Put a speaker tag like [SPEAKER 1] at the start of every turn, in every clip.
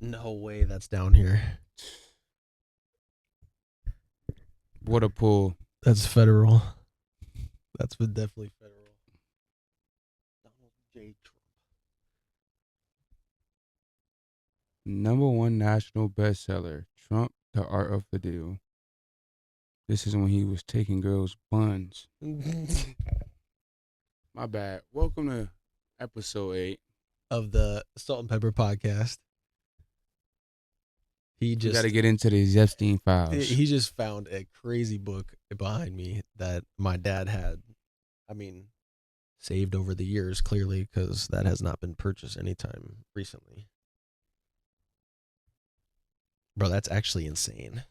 [SPEAKER 1] No way that's down here.
[SPEAKER 2] What a pull.
[SPEAKER 1] That's federal. That's definitely federal. Donald J. Trump.
[SPEAKER 2] Number one national bestseller, Trump, The Art of the Deal. This is when he was taking girls' buns. My bad. Welcome to episode 8.
[SPEAKER 1] Of the Salt and Pepper podcast.
[SPEAKER 2] We got to get into these Epstein files.
[SPEAKER 1] He just found a crazy book behind me that my dad had. I mean, saved over the years, clearly, because that has not been purchased anytime recently. Bro, that's actually insane.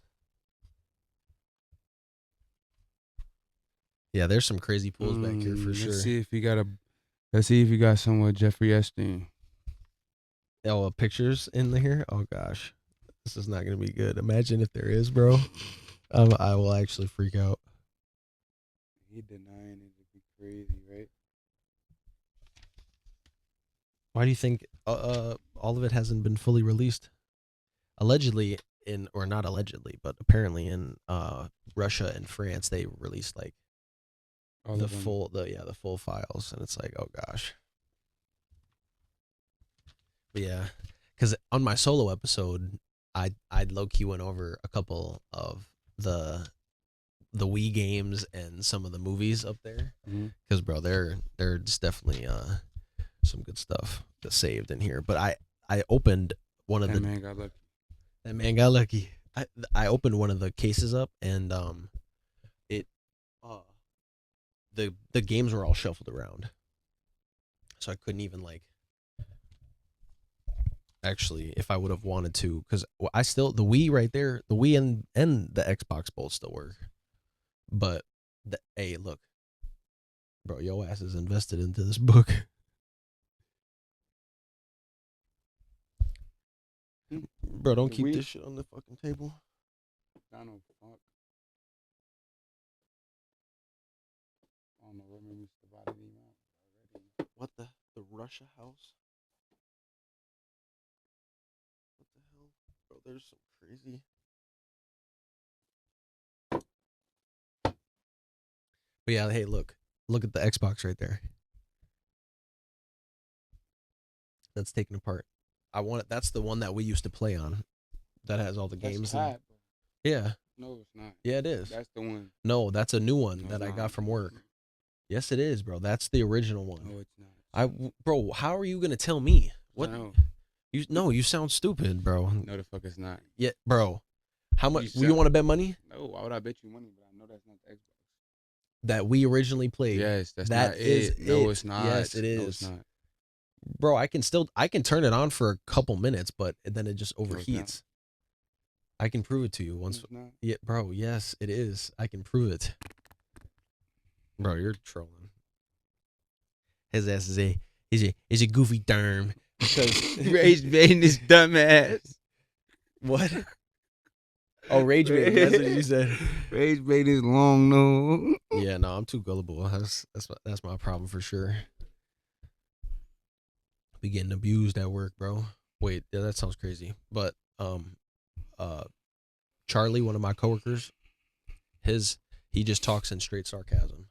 [SPEAKER 1] Yeah, there's some crazy pulls back here for sure.
[SPEAKER 2] Let's see if you got some with Jeffrey Epstein.
[SPEAKER 1] Oh, pictures in here? Oh gosh. This is not gonna be good. Imagine if there is, bro. I will actually freak out.
[SPEAKER 2] He denying it would be crazy, right?
[SPEAKER 1] Why do you think all of it hasn't been fully released? Allegedly or not allegedly, but apparently in Russia and France they released like the full files, and it's like, oh gosh. But yeah, because on my solo episode, I low key went over a couple of the Wii games and some of the movies up there. Because bro, there's definitely some good stuff that's saved in here. But I opened one of
[SPEAKER 2] that man got lucky.
[SPEAKER 1] That man got lucky. I opened one of the cases up, and the games were all shuffled around, so I couldn't even like. Actually, if I would have wanted to, because I still the Wii right there, the Wii and the Xbox both still work, but hey, look, bro, your ass is invested into this book. Bro, don't keep this shit on the fucking table.
[SPEAKER 2] Donald fuck. I don't know where we divided him out already.
[SPEAKER 1] What the Russia house? What the hell? Bro, there's some crazy. But yeah, hey, look at the Xbox right there. That's taken apart. That's the one that we used to play on. That has all the games. Yeah.
[SPEAKER 2] No, it's not.
[SPEAKER 1] Yeah, it is.
[SPEAKER 2] That's the one.
[SPEAKER 1] No, that's a new one that I got from work. Yes, it is, bro. That's the original one.
[SPEAKER 2] No, it's not.
[SPEAKER 1] Bro, how are you gonna tell me? What?
[SPEAKER 2] No.
[SPEAKER 1] You sound stupid, bro.
[SPEAKER 2] No, the fuck it's not.
[SPEAKER 1] Yeah, bro. How much? You want to bet money?
[SPEAKER 2] No, why would I bet you money? But I know that's not the Xbox
[SPEAKER 1] that we originally played.
[SPEAKER 2] Yes, that's not it. No, it's not.
[SPEAKER 1] Yes, it is.
[SPEAKER 2] No, it's not.
[SPEAKER 1] Bro, I can turn it on for a couple minutes, but then it just overheats. I can prove it to you once. Yeah, bro. Yes, it is. I can prove it. Bro, you're trolling. His ass is a goofy term because
[SPEAKER 2] Rage baiting this dumbass.
[SPEAKER 1] What? Oh, rage baiting. That's what you said.
[SPEAKER 2] Rage baiting is long, no.
[SPEAKER 1] Yeah, no, I'm too gullible. That's my problem for sure. Be getting abused at work, bro. Wait, yeah, that sounds crazy. But Charlie, one of my coworkers, he just talks in straight sarcasm.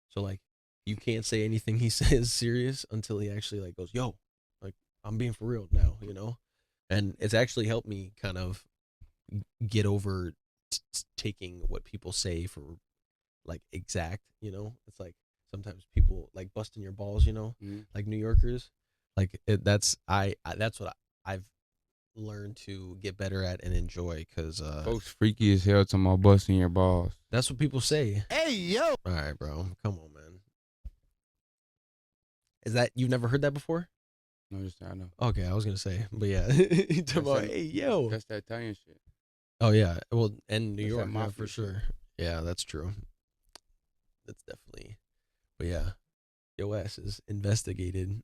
[SPEAKER 1] So like, you can't say anything he says serious until he actually like goes, "Yo, like I'm being for real now," you know. And it's actually helped me kind of get over taking what people say for like exact, you know. It's like sometimes people like busting your balls, you know, like New Yorkers. Like that's what I've learned to get better at and enjoy, because
[SPEAKER 2] folks freaky as hell to my busting your balls.
[SPEAKER 1] That's what people say.
[SPEAKER 3] Hey yo!
[SPEAKER 1] All right, bro, come on, man. Is that you've never heard that before?
[SPEAKER 2] No, just I know.
[SPEAKER 1] Okay, I was gonna say, but yeah, hey yo,
[SPEAKER 2] that's that Italian shit.
[SPEAKER 1] Oh yeah, well, and New York, yeah, for sure. Yeah, that's true. That's definitely, but yeah, your ass is investigating.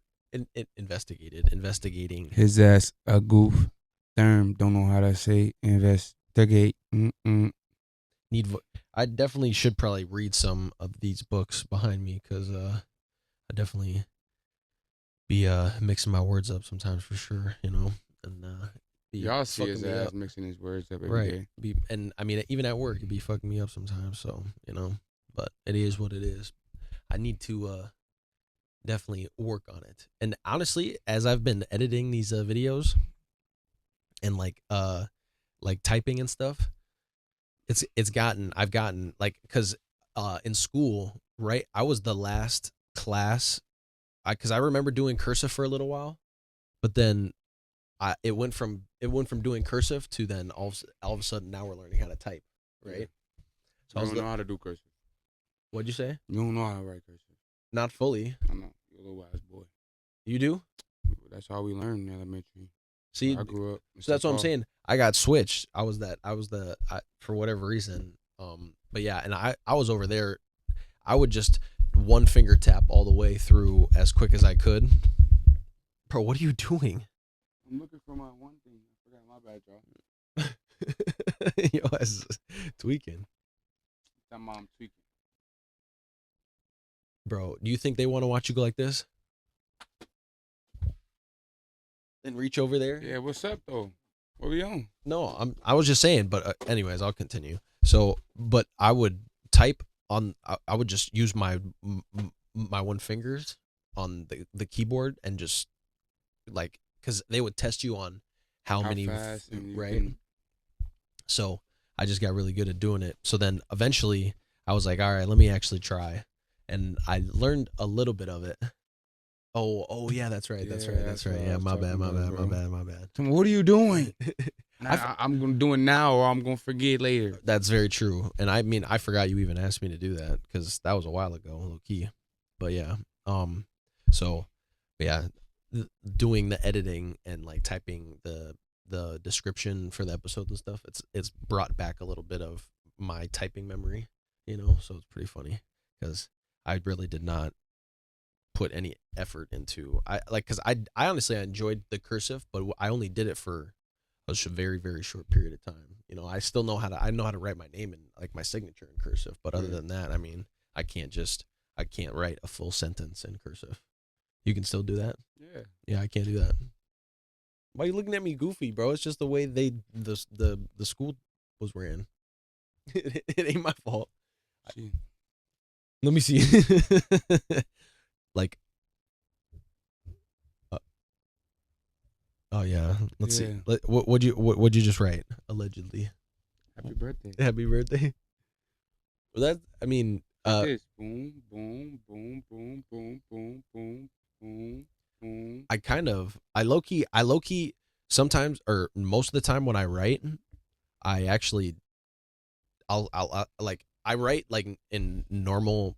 [SPEAKER 2] His ass a goof. Term, don't know how to say investigate.
[SPEAKER 1] I definitely should probably read some of these books behind me, because I definitely be mixing my words up sometimes for sure, you know. And
[SPEAKER 2] Y'all see
[SPEAKER 1] fucking
[SPEAKER 2] his
[SPEAKER 1] me
[SPEAKER 2] ass
[SPEAKER 1] up.
[SPEAKER 2] mixing his words up every
[SPEAKER 1] Right.
[SPEAKER 2] day.
[SPEAKER 1] And I mean, even at work, it'd be fucking me up sometimes. So, but it is what it is. I need to definitely work on it. And honestly, as I've been editing these videos and like typing and stuff, I've gotten like, cuz in school, right? I was the last class cuz I remember doing cursive for a little while, but then it went from doing cursive to then all of a sudden now we're learning how to type, right?
[SPEAKER 2] Yeah.
[SPEAKER 1] So
[SPEAKER 2] You don't know how to do cursive.
[SPEAKER 1] What'd you say?
[SPEAKER 2] You don't know how to write cursive.
[SPEAKER 1] Not fully.
[SPEAKER 2] I know. You're a little wise boy.
[SPEAKER 1] You do?
[SPEAKER 2] That's how we learn in elementary.
[SPEAKER 1] See,
[SPEAKER 2] Where I grew up.
[SPEAKER 1] so that's what I'm saying. I got switched. I was for whatever reason. But yeah, and I was over there. I would just one finger tap all the way through as quick as I could. Bro, what are you doing?
[SPEAKER 2] I'm looking for my one thing. I forgot my bad, y'all.
[SPEAKER 1] Yo, that's tweaking.
[SPEAKER 2] That mom tweaking.
[SPEAKER 1] Bro, do you think they want to watch you go like this? And reach over there?
[SPEAKER 2] Yeah, what's up though? What we on?
[SPEAKER 1] No, I was just saying, but anyways, I'll continue. So, but I would type on I would just use my one fingers on the keyboard and just like cuz they would test you on how many
[SPEAKER 2] fast and
[SPEAKER 1] right?
[SPEAKER 2] can...
[SPEAKER 1] So, I just got really good at doing it. So then eventually I was like, "All right, let me actually try." And I learned a little bit of it. Oh yeah, that's right. That's right. That's right. Yeah, my bad.
[SPEAKER 2] What are you doing? I'm gonna do it now, or I'm gonna forget later.
[SPEAKER 1] That's very true. And I mean, I forgot you even asked me to do that because that was a while ago, low key. But yeah, so yeah, doing the editing and like typing the description for the episodes and stuff, it's brought back a little bit of my typing memory, So it's pretty funny because I really did not put any effort into because I honestly I enjoyed the cursive, but I only did it for a very very short period of time. I still know how to write my name and like my signature in cursive, but other than that, I mean, I can't write a full sentence in cursive. You can still do that? Yeah, I can't do that. Why are you looking at me goofy, bro? It's just the way the school was ran. It ain't my fault. Let me see. Like, oh yeah. Let's see. What'd you just write? Allegedly.
[SPEAKER 2] Happy birthday.
[SPEAKER 1] Happy birthday. Well, that I mean.
[SPEAKER 2] This. Boom, boom, boom, boom, boom, boom, boom, boom, boom.
[SPEAKER 1] I low key sometimes or most of the time when I write, I actually I'll like I write like in normal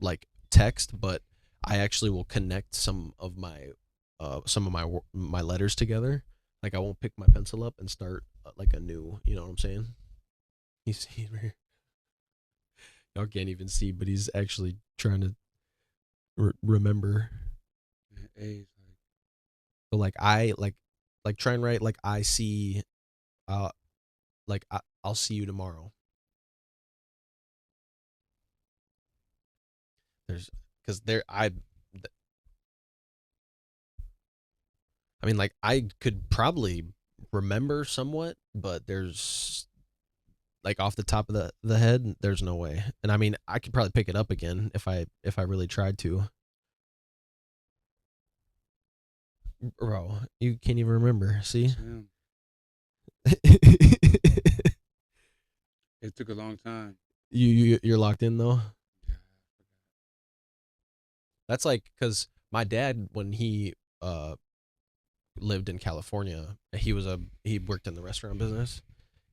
[SPEAKER 1] like text, but I actually will connect some of my my letters together. Like I won't pick my pencil up and start like a new, you know what I'm saying? You see here. Y'all can't even see, but he's actually trying to remember. So like I like try and write like I see, like I'll see you tomorrow. There's because I mean, like I could probably remember somewhat, but there's like off the top of the head, there's no way. And I mean, I could probably pick it up again if I really tried to. Bro, you can't even remember. See?
[SPEAKER 2] It took a long time.
[SPEAKER 1] You're locked in though. That's like because my dad, when he lived in California, he worked in the restaurant business.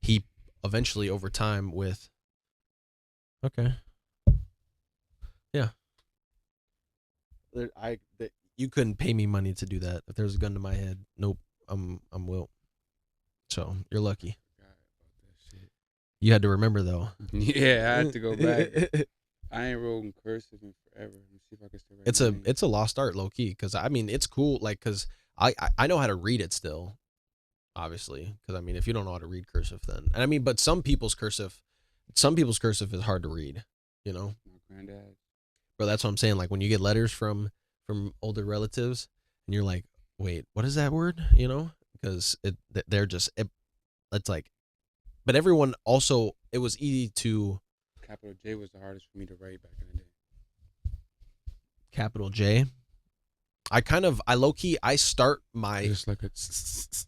[SPEAKER 1] He eventually, over time, with okay, yeah, you couldn't pay me money to do that. If there was a gun to my head, nope, I'm Wilt. So you're lucky. You had to remember though.
[SPEAKER 2] Yeah, I had to go back. I ain't wrote in cursive in forever. Let me see if I can still write.
[SPEAKER 1] It's a lost art, low key, because I mean it's cool, like because I know how to read it still, obviously, because I mean if you don't know how to read cursive, then and I mean but some people's cursive is hard to read, you know.
[SPEAKER 2] My granddad.
[SPEAKER 1] Bro, that's what I'm saying. Like when you get letters from older relatives, and you're like, wait, what is that word? You know, because they're just it's like, but everyone also it was easy to
[SPEAKER 2] Capital J was the hardest for me to write back in the day.
[SPEAKER 1] capital J. I low key I start my
[SPEAKER 2] It's like it's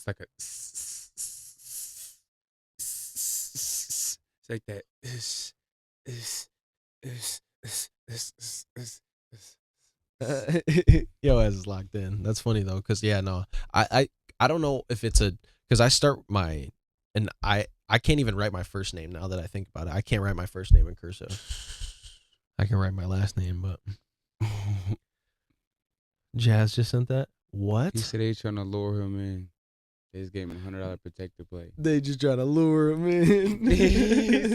[SPEAKER 2] like a. It's like that.
[SPEAKER 1] Yo ass is locked in. That's funny though, because yeah, no, I don't know if it's because I start my and I can't even write my first name now that I think about it. I can't write my first name in cursive. I can write my last name, but Jazz just sent that. What?
[SPEAKER 2] He said they trying to lure him in. They just gave him $100 protective play.
[SPEAKER 1] They just trying to lure him in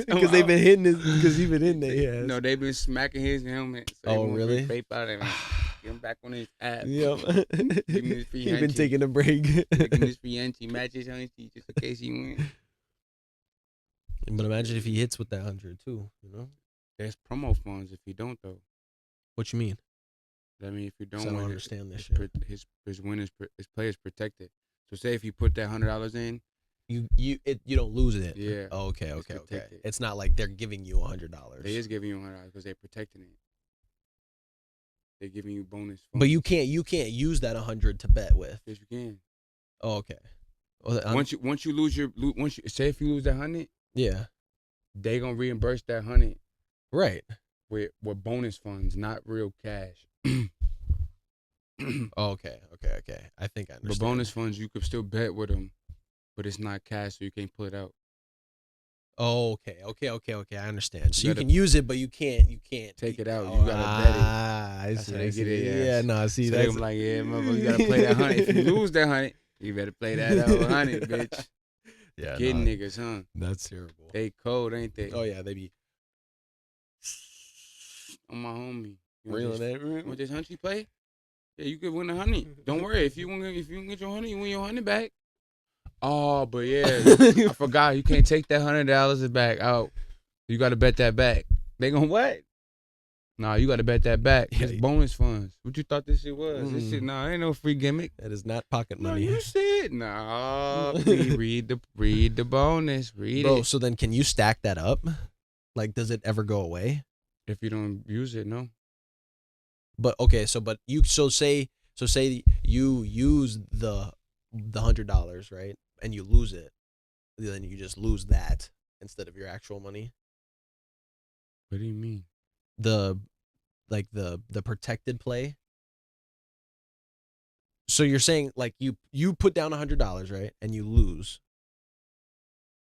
[SPEAKER 1] because they've been hitting his because he's been hitting their ass.
[SPEAKER 2] No, they've been smacking his helmet. So
[SPEAKER 1] Oh really?
[SPEAKER 2] Vape out and get him back on his ass.
[SPEAKER 1] Yep.
[SPEAKER 2] Give him his free
[SPEAKER 1] He's been
[SPEAKER 2] hunchie.
[SPEAKER 1] taking a break.
[SPEAKER 2] Give him his free hunchie, match his hunchie just in case he wins.
[SPEAKER 1] But imagine if he hits with that 100 too. You know?
[SPEAKER 2] There's promo funds if you don't though.
[SPEAKER 1] What you mean?
[SPEAKER 2] I mean, if you don't,
[SPEAKER 1] I don't
[SPEAKER 2] win,
[SPEAKER 1] understand this shit.
[SPEAKER 2] His win his play is protected. So say if you put that $100 in,
[SPEAKER 1] you don't lose it.
[SPEAKER 2] Yeah.
[SPEAKER 1] Oh, okay.
[SPEAKER 2] It's protected.
[SPEAKER 1] It's not like they're giving you $100.
[SPEAKER 2] they is giving you $100 because they're protecting it. They're giving you bonus funds.
[SPEAKER 1] But you can't use that 100 to bet with.
[SPEAKER 2] Yes, you can.
[SPEAKER 1] Oh, okay. Well,
[SPEAKER 2] Once you lose say if you lose that 100,
[SPEAKER 1] yeah.
[SPEAKER 2] they gonna reimburse that 100
[SPEAKER 1] Right.
[SPEAKER 2] with bonus funds, not real cash.
[SPEAKER 1] Oh, okay. I think I understand.
[SPEAKER 2] But bonus funds, you could still bet with them, but it's not cash, so you can't pull it out.
[SPEAKER 1] Oh, okay. I understand. So
[SPEAKER 2] You
[SPEAKER 1] you
[SPEAKER 2] gotta-
[SPEAKER 1] can use it, but you can't
[SPEAKER 2] Take it out. You gotta bet it.
[SPEAKER 1] I
[SPEAKER 2] That's
[SPEAKER 1] see.
[SPEAKER 2] how
[SPEAKER 1] I
[SPEAKER 2] they
[SPEAKER 1] see.
[SPEAKER 2] get it,
[SPEAKER 1] Yeah,
[SPEAKER 2] yes.
[SPEAKER 1] no, see
[SPEAKER 2] So
[SPEAKER 1] that's
[SPEAKER 2] I'm like, yeah, motherfucker, you gotta play that 100. If you lose that 100, you better play that 100, bitch.
[SPEAKER 1] yeah,
[SPEAKER 2] Kidding
[SPEAKER 1] no,
[SPEAKER 2] niggas, huh?
[SPEAKER 1] that's terrible.
[SPEAKER 2] They cold, ain't they?
[SPEAKER 1] Oh yeah, they be
[SPEAKER 2] On my homie. You
[SPEAKER 1] reeling
[SPEAKER 2] want
[SPEAKER 1] it.
[SPEAKER 2] this hunchy play? Yeah, you could win 100. Don't worry. If you can get your 100, you win your 100 back. Oh, but yeah, I forgot. You can't take that $100 back out. You got to bet that back. They gonna what? Nah, you got to bet that back. It's
[SPEAKER 1] Yeah.
[SPEAKER 2] bonus funds. What you thought this shit was? This shit, nah, ain't no free gimmick.
[SPEAKER 1] That is not pocket
[SPEAKER 2] No,
[SPEAKER 1] money.
[SPEAKER 2] you said nah. read the bonus. Read
[SPEAKER 1] Bro,
[SPEAKER 2] it.
[SPEAKER 1] so then can you stack that up? Like, does it ever go away?
[SPEAKER 2] If you don't use it, no.
[SPEAKER 1] But okay, so say you use the $100, right? And you lose it. Then you just lose that instead of your actual money.
[SPEAKER 2] What do you mean?
[SPEAKER 1] The protected play. So you're saying like you put down $100, right? And you lose.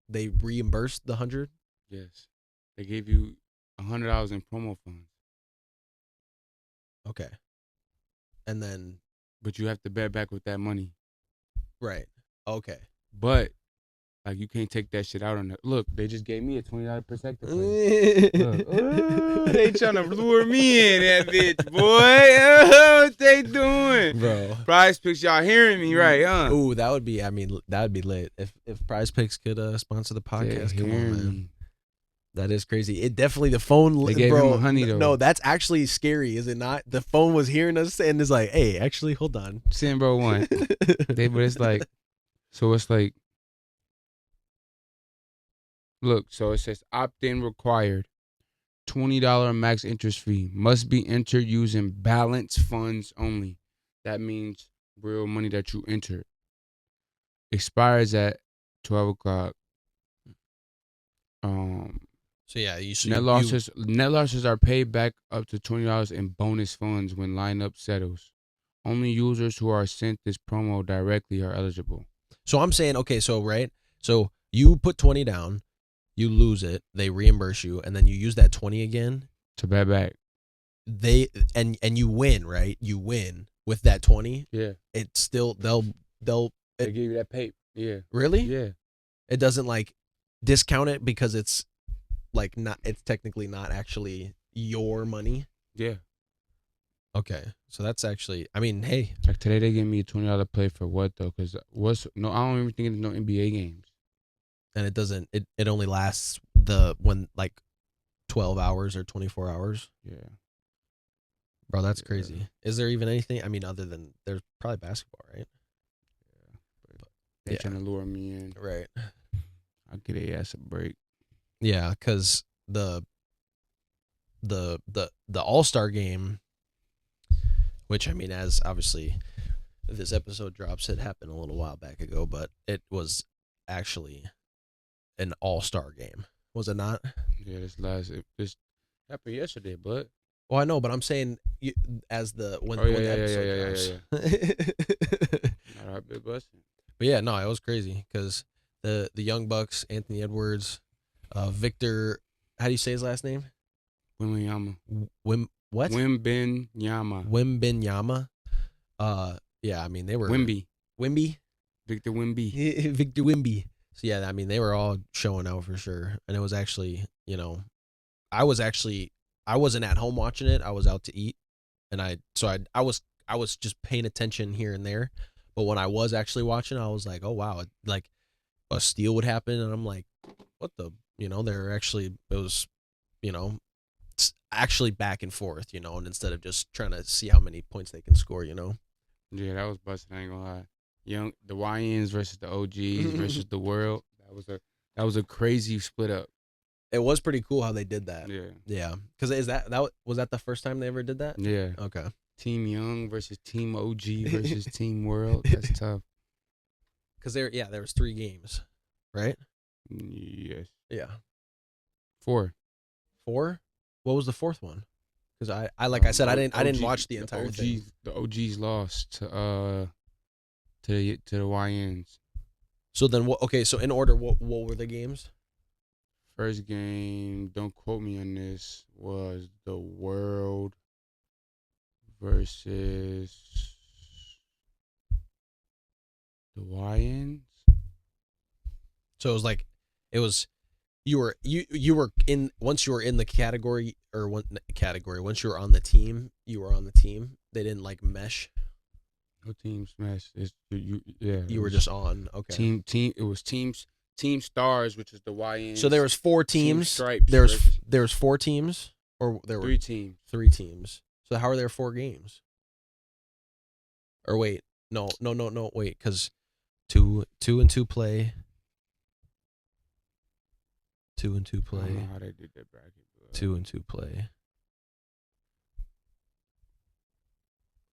[SPEAKER 1] They reimburse the 100?
[SPEAKER 2] Yes. They gave you $100 in promo funds.
[SPEAKER 1] Okay. And then
[SPEAKER 2] But you have to bet back with that money.
[SPEAKER 1] right. Okay.
[SPEAKER 2] But like you can't take that shit out on the look. They just gave me a $20 protector play. They trying to lure me in that bitch, boy. What they doing,
[SPEAKER 1] Bro.
[SPEAKER 2] Prize Picks, y'all hearing me right, huh?
[SPEAKER 1] Ooh, that would be lit. If Prize Picks could sponsor the podcast, come on, man. That is crazy. It definitely the phone.
[SPEAKER 2] They gave
[SPEAKER 1] bro,
[SPEAKER 2] him a honey though.
[SPEAKER 1] No, that's actually scary, is it not? The phone was hearing us and is like, "Hey, actually, hold on."
[SPEAKER 2] Sin bro one. But it's like, so it's like, look. So it says opt-in required. $20 max interest fee must be entered using balance funds only. That means real money that you entered. Expires at 12 o'clock.
[SPEAKER 1] So yeah,
[SPEAKER 2] Net losses are paid back up to $20 in bonus funds when lineup settles. Only users who are sent this promo directly are eligible.
[SPEAKER 1] So I'm saying, okay, so right, so you put 20 down, you lose it, they reimburse you, and then you use that 20 again
[SPEAKER 2] to bet back.
[SPEAKER 1] They and you win, right? You win with that 20.
[SPEAKER 2] Yeah,
[SPEAKER 1] it's still they'll
[SPEAKER 2] they give you that paper. Yeah,
[SPEAKER 1] really?
[SPEAKER 2] Yeah,
[SPEAKER 1] it doesn't like discount it because it's like not. It's technically not actually your money.
[SPEAKER 2] Yeah.
[SPEAKER 1] Okay, so that's actually. I mean, hey,
[SPEAKER 2] like today they gave me a $20 play for what though? Because I don't even think it's no NBA games.
[SPEAKER 1] And it doesn't. It only lasts like 12 hours or 24 hours.
[SPEAKER 2] Yeah.
[SPEAKER 1] Bro, that's crazy. Is there even anything? I mean, other than there's probably basketball, right?
[SPEAKER 2] They trying to lure me in.
[SPEAKER 1] Right.
[SPEAKER 2] I'll get a ass a break.
[SPEAKER 1] Yeah, because the All-Star game, which I mean, as obviously this episode drops, it happened a little while back ago, but it was actually an All-Star game, was it not?
[SPEAKER 2] Yeah, this happened yesterday, but
[SPEAKER 1] Well, I know, but I'm saying as when
[SPEAKER 2] yeah,
[SPEAKER 1] the episode drops.
[SPEAKER 2] Not our big busting.
[SPEAKER 1] But yeah, no, it was crazy because the Young Bucks, Anthony Edwards, Victor, how do you say his last name?
[SPEAKER 2] Wimbenyama.
[SPEAKER 1] What?
[SPEAKER 2] Wimbenyama.
[SPEAKER 1] Wimbenyama. Yeah, I mean they were
[SPEAKER 2] Wimby.
[SPEAKER 1] Victor
[SPEAKER 2] Wimby.
[SPEAKER 1] Victor Wimby. So yeah, I mean they were all showing out for sure, and it was actually, I wasn't at home watching it. I was out to eat, and I was just paying attention here and there. But when I was actually watching, I was like, oh wow, like a steal would happen, and I'm like, what the, it was, actually back and forth, and instead of just trying to see how many points they can score,
[SPEAKER 2] Yeah, that was busting. I ain't gonna lie. The YNs versus the OGs versus the world. That was a crazy split up.
[SPEAKER 1] It was pretty cool how they did that.
[SPEAKER 2] Yeah.
[SPEAKER 1] Because was that the first time they ever did that?
[SPEAKER 2] Yeah.
[SPEAKER 1] Okay.
[SPEAKER 2] Team Young versus Team OG versus Team World. That's tough.
[SPEAKER 1] Because there was 3 games, right?
[SPEAKER 2] Yes.
[SPEAKER 1] Yeah.
[SPEAKER 2] 4.
[SPEAKER 1] 4? What was the 4th one? Because I like I said, I didn't watch the entire thing.
[SPEAKER 2] The OGs lost to the YNs.
[SPEAKER 1] So then what? Okay, so in order, what were the games?
[SPEAKER 2] First game, don't quote me on this, was the World versus the YNs.
[SPEAKER 1] So it was like, you were in, once you were in the category, or once you were on the team, you were on the team. They didn't like mesh.
[SPEAKER 2] No team smash.
[SPEAKER 1] You were just on. Okay.
[SPEAKER 2] Team. It was Team Stars, which is the YNs.
[SPEAKER 1] So there was 4 teams.
[SPEAKER 2] Stripes.
[SPEAKER 1] There was 4 teams, or there were
[SPEAKER 2] 3 teams.
[SPEAKER 1] 3 teams. So how are there 4 games? Or wait, no, wait, because 2 and 2 play. 2 and 2 play.
[SPEAKER 2] I don't know how they did that bracket.
[SPEAKER 1] 2 and 2 play.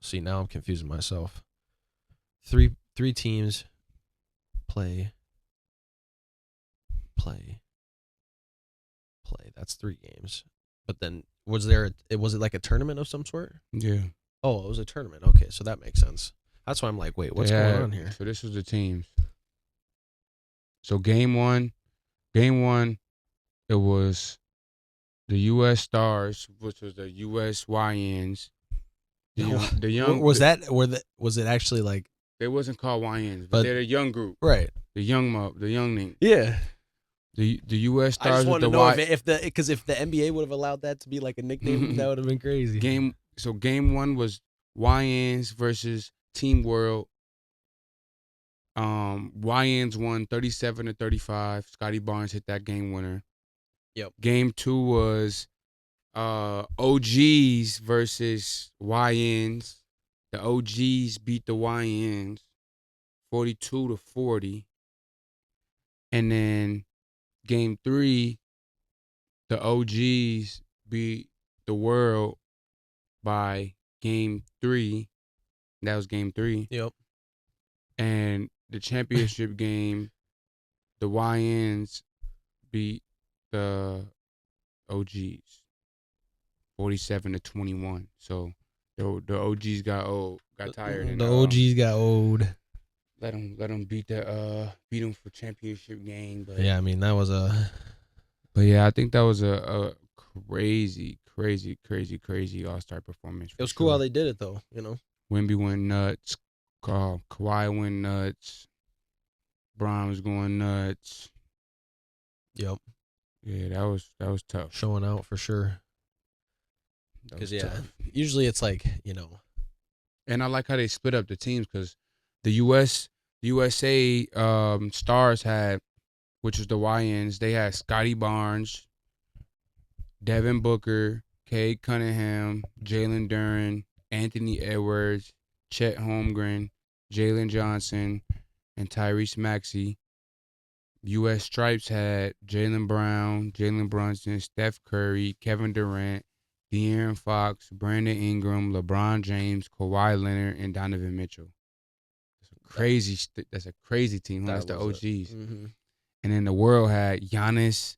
[SPEAKER 1] See, now I'm confusing myself. 3 teams play. That's 3 games. But then was it like a tournament of some sort?
[SPEAKER 2] Yeah.
[SPEAKER 1] Oh, it was a tournament. Okay, so that makes sense. That's why I'm like, wait, what's going on here?
[SPEAKER 2] So this was the teams. So game one, it was the U.S. Stars, which was the U.S. YNs. The young
[SPEAKER 1] was it actually like,
[SPEAKER 2] they wasn't called YNs, but they're the young group,
[SPEAKER 1] right?
[SPEAKER 2] The young name.
[SPEAKER 1] Yeah.
[SPEAKER 2] The U.S. Stars. I just
[SPEAKER 1] want to know if the NBA would have allowed that to be like a nickname, that would have been crazy.
[SPEAKER 2] Game 1 was YNs versus Team World. YNs won 37-35. Scotty Barnes hit that game winner.
[SPEAKER 1] Yep.
[SPEAKER 2] Game 2 was OGs versus YNs. The OGs beat the YNs 42-40. And then game 3, the OGs beat the world by game 3. That was game 3.
[SPEAKER 1] Yep.
[SPEAKER 2] And the championship game, the YNs beat the OGs 47-21. So the OGs got tired. And
[SPEAKER 1] the OGs got old.
[SPEAKER 2] Let them beat them for championship game. But
[SPEAKER 1] yeah, I mean that was
[SPEAKER 2] But yeah, I think that was a crazy All-Star performance.
[SPEAKER 1] It was cool how they did it though.
[SPEAKER 2] Wemby went nuts. Kawhi went nuts. Bron was going nuts.
[SPEAKER 1] Yep.
[SPEAKER 2] Yeah, that was tough.
[SPEAKER 1] Showing out for sure. Because usually it's like,
[SPEAKER 2] And I like how they split up the teams, because the USA Stars had, which was the YNs, they had Scotty Barnes, Devin Booker, Cade Cunningham, Jalen Duren, Anthony Edwards, Chet Holmgren, Jalen Johnson, and Tyrese Maxey. U.S. Stripes had Jaylen Brown, Jalen Brunson, Steph Curry, Kevin Durant, De'Aaron Fox, Brandon Ingram, LeBron James, Kawhi Leonard, and Donovan Mitchell. That's a crazy team. Huh? That's the OGs.
[SPEAKER 1] Mm-hmm.
[SPEAKER 2] And then the world had Giannis,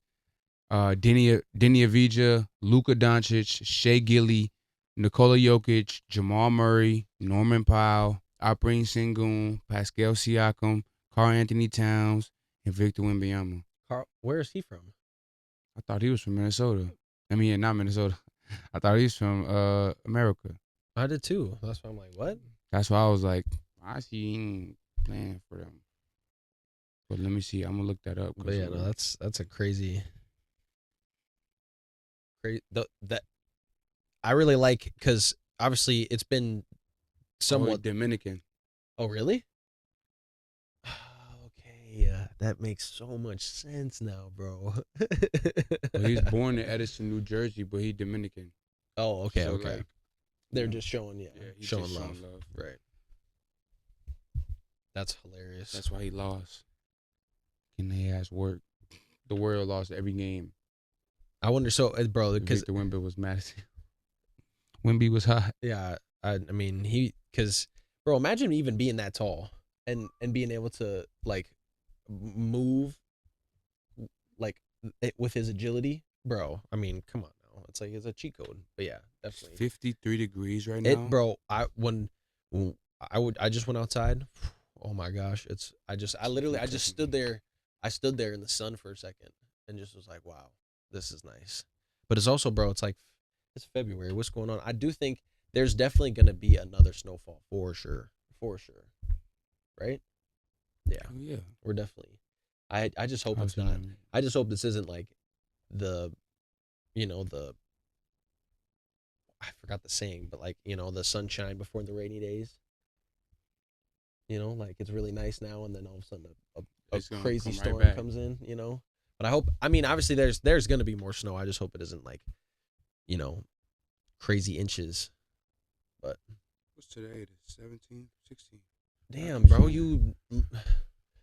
[SPEAKER 2] Denny Avdija, Luka Doncic, Shea Gilly, Nikola Jokic, Jamal Murray, Norman Powell, Alperen Sengun, Pascal Siakam, Karl Anthony Towns, and Victor Wembanyama.
[SPEAKER 1] Carl, where is he from?
[SPEAKER 2] I thought he was from Minnesota. I mean, not Minnesota. I thought he was from America.
[SPEAKER 1] I did too. That's why I'm like, what?
[SPEAKER 2] That's why I was like, I see he ain't playing for them. But let me see. I'm gonna look that up.
[SPEAKER 1] But yeah, no, that's a crazy. That I really like because obviously it's been somewhat
[SPEAKER 2] Dominican.
[SPEAKER 1] Oh, really? Okay, yeah, that makes so much sense now, bro.
[SPEAKER 2] Well, he's born in Edison, New Jersey, but he's Dominican.
[SPEAKER 1] Oh, okay,
[SPEAKER 2] So,
[SPEAKER 1] okay.
[SPEAKER 2] like,
[SPEAKER 1] they're just showing,
[SPEAKER 2] he's
[SPEAKER 1] showing
[SPEAKER 2] just
[SPEAKER 1] love.
[SPEAKER 2] showing love.
[SPEAKER 1] Right. That's hilarious.
[SPEAKER 2] That's why he lost. Can they ass work? The world lost every game.
[SPEAKER 1] I wonder, bro, because
[SPEAKER 2] Victor Wemby was mad as hell. Wemby was hot.
[SPEAKER 1] Yeah, I mean because bro, imagine even being that tall and being able to like move like with his agility, bro. I mean, come on now, it's a cheat code. But yeah, definitely
[SPEAKER 2] 53 degrees right now.
[SPEAKER 1] bro. I just went outside. Oh my gosh, I just stood there. I stood there in the sun for a second and just was like, wow, this is nice. But it's also, bro, it's February. What's going on? I do think there's definitely gonna be another snowfall for sure, right? Yeah,
[SPEAKER 2] Oh, yeah.
[SPEAKER 1] we're definitely. I just hope it's not. I just hope this isn't like the, the. I forgot the saying, but like the sunshine before the rainy days. Like it's really nice now, and then all of a sudden a crazy storm comes in. But I hope. I mean, obviously there's gonna be more snow. I just hope it isn't like, crazy inches. But
[SPEAKER 2] what's today? The 17th, 16th.
[SPEAKER 1] Damn, bro, you.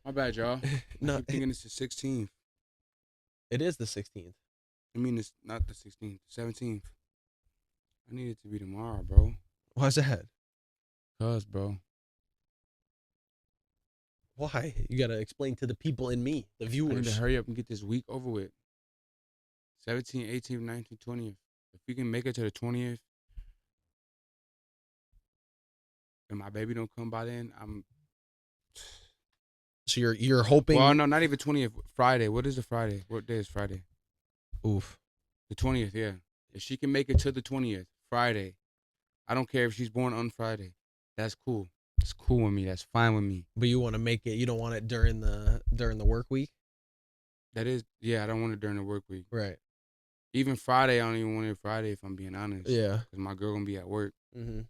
[SPEAKER 2] My bad, y'all.
[SPEAKER 1] No,
[SPEAKER 2] I keep thinking it's the 16th.
[SPEAKER 1] It is the 16th.
[SPEAKER 2] I mean, it's not the 16th, 17th. I need it to be tomorrow, bro.
[SPEAKER 1] Why's that?
[SPEAKER 2] Cause, bro.
[SPEAKER 1] Why? You gotta explain to the people in me, the viewers.
[SPEAKER 2] I need to hurry up and get this week over with. 17th, 18th, 19th, 20th. If we can make it to the 20th, and my baby don't come by then, I'm.
[SPEAKER 1] So you're hoping?
[SPEAKER 2] Well, no, not even 20th. Friday. What is the Friday? What day is Friday?
[SPEAKER 1] Oof.
[SPEAKER 2] The 20th. Yeah. If she can make it to the 20th, Friday. I don't care if she's born on Friday. That's cool. It's cool with me. That's fine with me.
[SPEAKER 1] But you want to make it. You don't want it during the work week.
[SPEAKER 2] That is, yeah. I don't want it during the work week.
[SPEAKER 1] Right.
[SPEAKER 2] Even Friday, I don't even want it Friday if I'm being honest.
[SPEAKER 1] Yeah.
[SPEAKER 2] Because my girl gonna be at work.
[SPEAKER 1] Mm-hmm.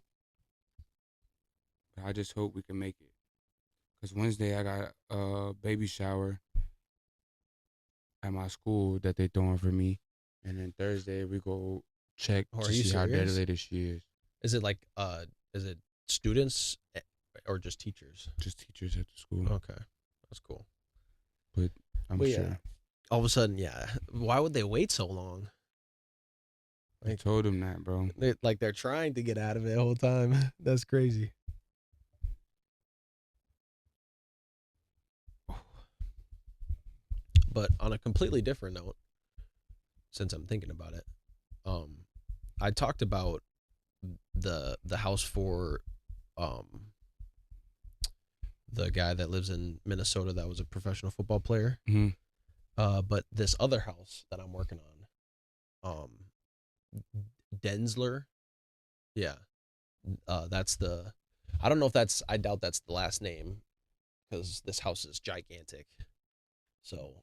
[SPEAKER 2] But I just hope we can make it. Because Wednesday I got a baby shower at my school that they throwing for me, and then Thursday we go check to see how dedicated she is.
[SPEAKER 1] Is it like is it students or just teachers?
[SPEAKER 2] Just teachers at the school.
[SPEAKER 1] Okay, that's cool.
[SPEAKER 2] But I'm sure. Yeah.
[SPEAKER 1] All of a sudden, yeah. Why would they wait so long?
[SPEAKER 2] I told them that, bro.
[SPEAKER 1] They're trying to get out of it the whole time. That's crazy. But on a completely different note, since I'm thinking about it, I talked about the house for the guy that lives in Minnesota that was a professional football player.
[SPEAKER 2] Mm-hmm.
[SPEAKER 1] But this other house that I'm working on, Densler, yeah, that's the. I don't know if that's. I doubt that's the last name, because this house is gigantic. So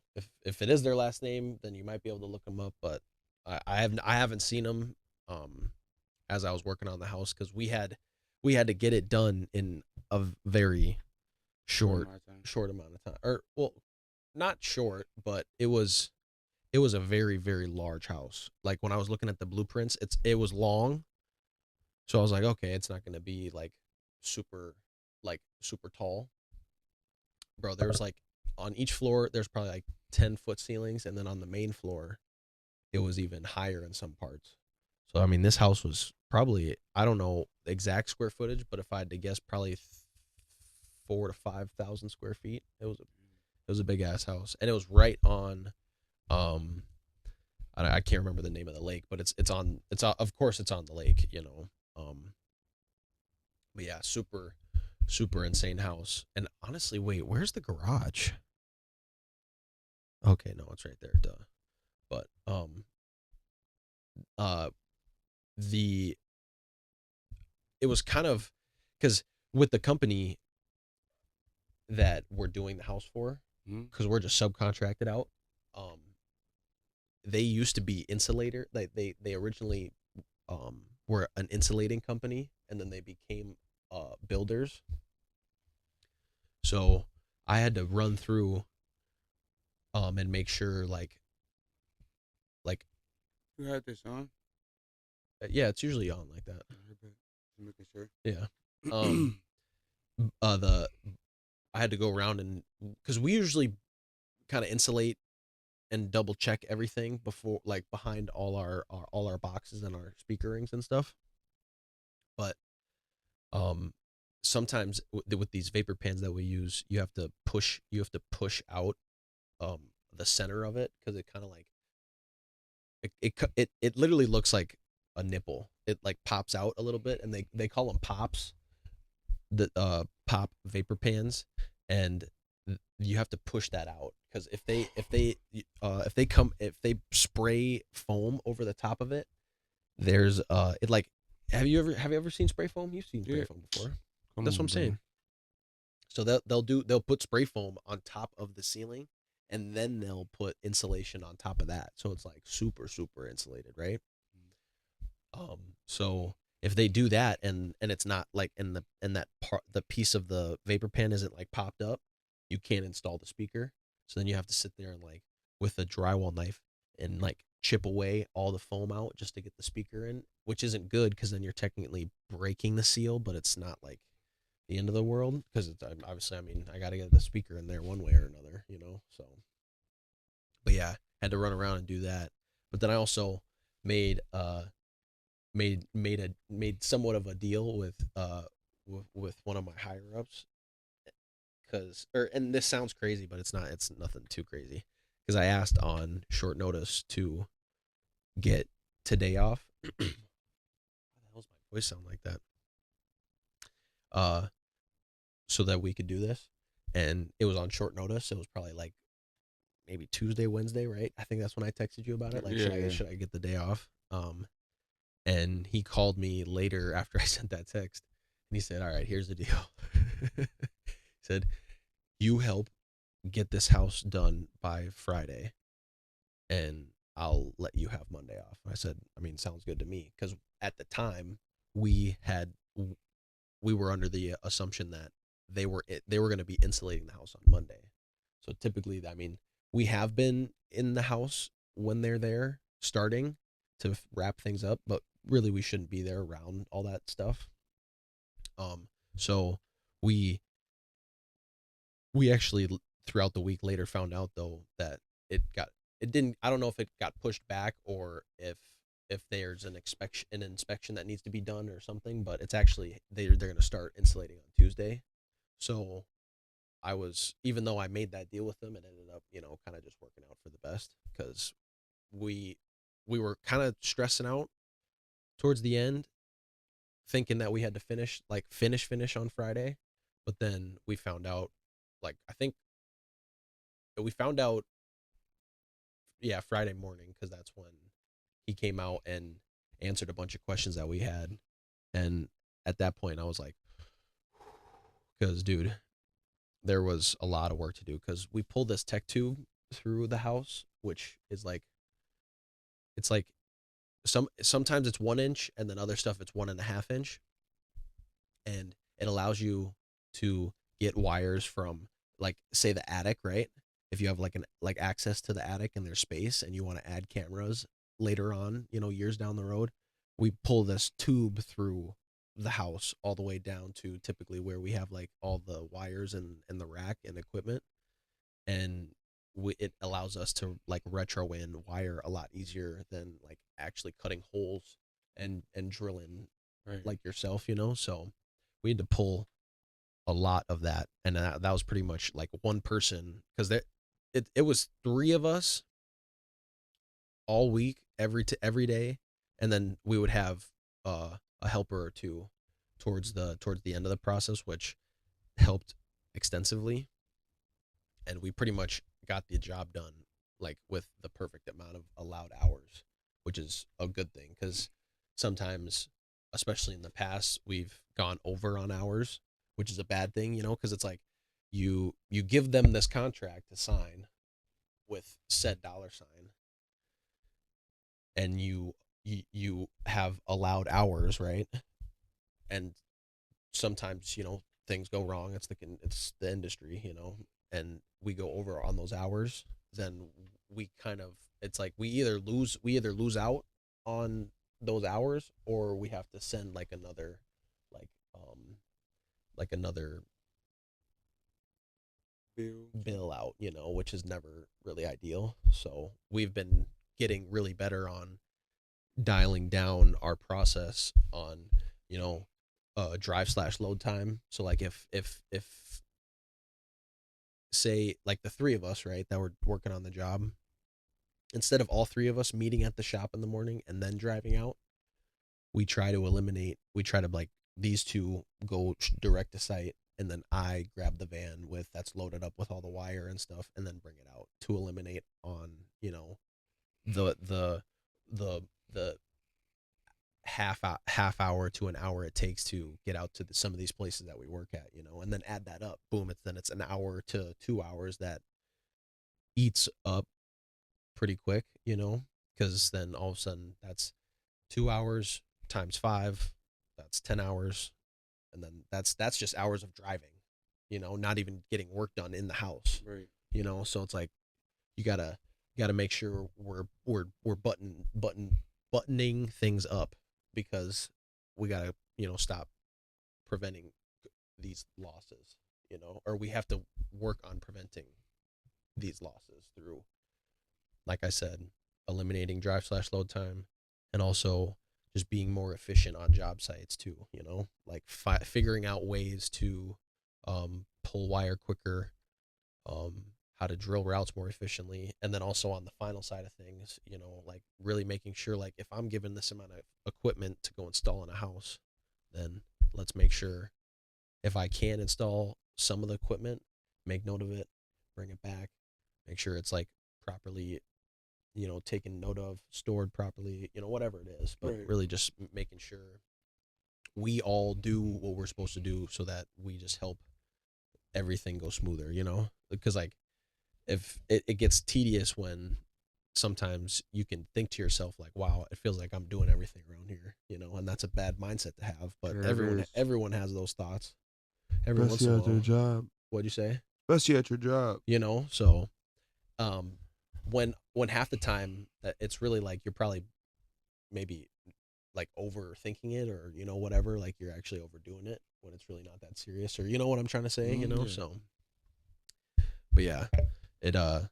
[SPEAKER 1] if it is their last name, then you might be able to look them up. But I haven't seen them as I was working on the house, because we had to get it done in a very short amount of time. Or, well, not short, but it was a very, very large house. Like when I was looking at the blueprints, it was long. So I was like, okay, it's not going to be like super tall. bro, there was like on each floor there's probably like 10-foot ceilings, and then on the main floor it was even higher in some parts. So I mean, this house was probably, I don't know the exact square footage, but if I had to guess, probably 4 to 5 thousand square feet. It was a big ass house, and it was right on um I can't remember the name of the lake, but of course it's on the lake, but yeah, super super insane house. And honestly, wait, where's the garage? Okay, no, it's right there, duh. But uh the it was kind of because with the company that we're doing the house for,
[SPEAKER 2] Mhm.
[SPEAKER 1] because we're just subcontracted out. um they used to be insulator, like they originally were an insulating company, and then they became builders. So I had to run through and make sure, like
[SPEAKER 2] You had this on?
[SPEAKER 1] yeah, it's usually on like that.
[SPEAKER 2] Just making sure.
[SPEAKER 1] Yeah. um the I had to go around, and because we usually kind of insulate and double check everything before, like behind all our boxes and our speaker rings and stuff. But um sometimes with these vapor pans that we use, you have to push out the center of it, because it kind of like it literally looks like a nipple. It like pops out a little bit, and they call them pops, the pop vapor pans. And you have to push that out, because if they spray foam over the top of it, there's it like have you ever seen spray foam? You've seen spray
[SPEAKER 2] Yeah.
[SPEAKER 1] foam before.
[SPEAKER 2] Come
[SPEAKER 1] That's what
[SPEAKER 2] on,
[SPEAKER 1] I'm
[SPEAKER 2] bro.
[SPEAKER 1] saying. So they'll put spray foam on top of the ceiling, and then they'll put insulation on top of that, so it's like super super insulated, right? So if they do that, and it's not like in that part, the piece of the vapor pan isn't like popped up, you can't install the speaker. So then you have to sit there and like with a drywall knife and like chip away all the foam out just to get the speaker in, which isn't good, because then you're technically breaking the seal, but it's not like the end of the world, because it's obviously, I mean, I got to get the speaker in there one way or another. So, but yeah, had to run around and do that. But then I also made made somewhat of a deal with one of my higher ups, and this sounds crazy, but it's not. It's nothing too crazy, because I asked on short notice to get today off. Why the hell's my voice sound like that? Uh, so that we could do this, and it was on short notice. It was probably like maybe Tuesday, Wednesday, right? I think that's when I texted you about it. Like,
[SPEAKER 2] Yeah, yeah.
[SPEAKER 1] should I get the day off? And he called me later after I sent that text, and he said, "All right, here's the deal." He said, "You help get this house done by Friday, and I'll let you have Monday off." I said, "I mean, sounds good to me," because at the time we had we were under the assumption that they were going to be insulating the house on Monday. So typically, I mean, we have been in the house when they're there starting to wrap things up, but really we shouldn't be there around all that stuff. So we we actually throughout the week later found out though that it didn't, I don't know if it got pushed back, or if there's an inspection that needs to be done or something, but it's actually they're going to start insulating on Tuesday. So I was, even though I made that deal with them, it ended up, kind of just working out for the best, because we we were kind of stressing out towards the end, thinking that we had to finish on Friday, but then we found out, like, I think we found out, yeah, Friday morning, because that's when he came out and answered a bunch of questions that we had. And at that point I was like, because dude, there was a lot of work to do, because we pulled this tech tube through the house, which is like, it's like sometimes it's 1 inch, and then other stuff it's 1.5 inch, and it allows you to get wires from, like, say the attic, right? If you have like access to the attic and there's space, and you want to add cameras later on, years down the road, we pull this tube through the house all the way down to typically where we have like all the wires and the rack and equipment, and it allows us to like retro in wire a lot easier than like actually cutting holes and drilling
[SPEAKER 2] Right.
[SPEAKER 1] like yourself, you know. So we had to pull a lot of that, and that was pretty much like one person, because it was three of us all week, every day, and then we would have a helper or two towards the end of the process, which helped extensively, and we pretty much got the job done like with the perfect amount of allowed hours, which is a good thing, because sometimes, especially in the past, we've gone over on hours, which is a bad thing, you know, because it's like you give them this contract to sign with said dollar sign, and you have allowed hours, right? And sometimes, you know, things go wrong. It's the industry, you know, and we go over on those hours. Then we kind of, it's like we either lose out on those hours, or we have to send like another, like like another bill out, you know, which is never really ideal. So we've been getting really better on dialing down our process on, you know, drive/load time. So like if say like the three of us, right, that were working on the job, instead of all three of us meeting at the shop in the morning and then driving out, we try to like these two go direct to site, and then I grab the van with that's loaded up with all the wire and stuff, and then bring it out to eliminate on, you know, the half hour to an hour it takes to get out to some of these places that we work at, you know, and then add that up, boom, it's an hour to 2 hours that eats up pretty quick, you know, because then all of a sudden that's 2 hours times five, that's 10 hours, and then that's just hours of driving, you know, not even getting work done in the house,
[SPEAKER 2] Right.
[SPEAKER 1] you know. So it's like you gotta make sure we're buttoning things up, because we gotta, you know, stop preventing these losses, you know, or we have to work on preventing these losses through, like I said, eliminating drive/load time, and also just being more efficient on job sites too, you know, like figuring out ways to pull wire quicker, how to drill routes more efficiently, and then also on the final side of things, you know, like really making sure, like if I'm given this amount of equipment to go install in a house, then let's make sure, if I can install some of the equipment, make note of it, bring it back, make sure it's like properly, you know, taken note of, stored properly, you know, whatever it is, but
[SPEAKER 2] Right.
[SPEAKER 1] really just making sure we all do what we're supposed to do, so that we just help everything go smoother, you know, because like if it gets tedious when sometimes you can think to yourself like, wow, it feels like I'm doing everything around here, you know, and that's a bad mindset to have, but
[SPEAKER 2] Yeah, it
[SPEAKER 1] everyone
[SPEAKER 2] is.
[SPEAKER 1] everyone has those thoughts every once in
[SPEAKER 2] Especially
[SPEAKER 1] a
[SPEAKER 2] at their
[SPEAKER 1] while.
[SPEAKER 2] job.
[SPEAKER 1] What'd you say?
[SPEAKER 2] Especially at your job.
[SPEAKER 1] You know, so um when half the time that it's really like you're probably maybe like overthinking it, or you know, whatever, like you're actually overdoing it when it's really not that serious, or you know what I'm trying to say, you know.
[SPEAKER 2] Yeah.
[SPEAKER 1] So but yeah, it kind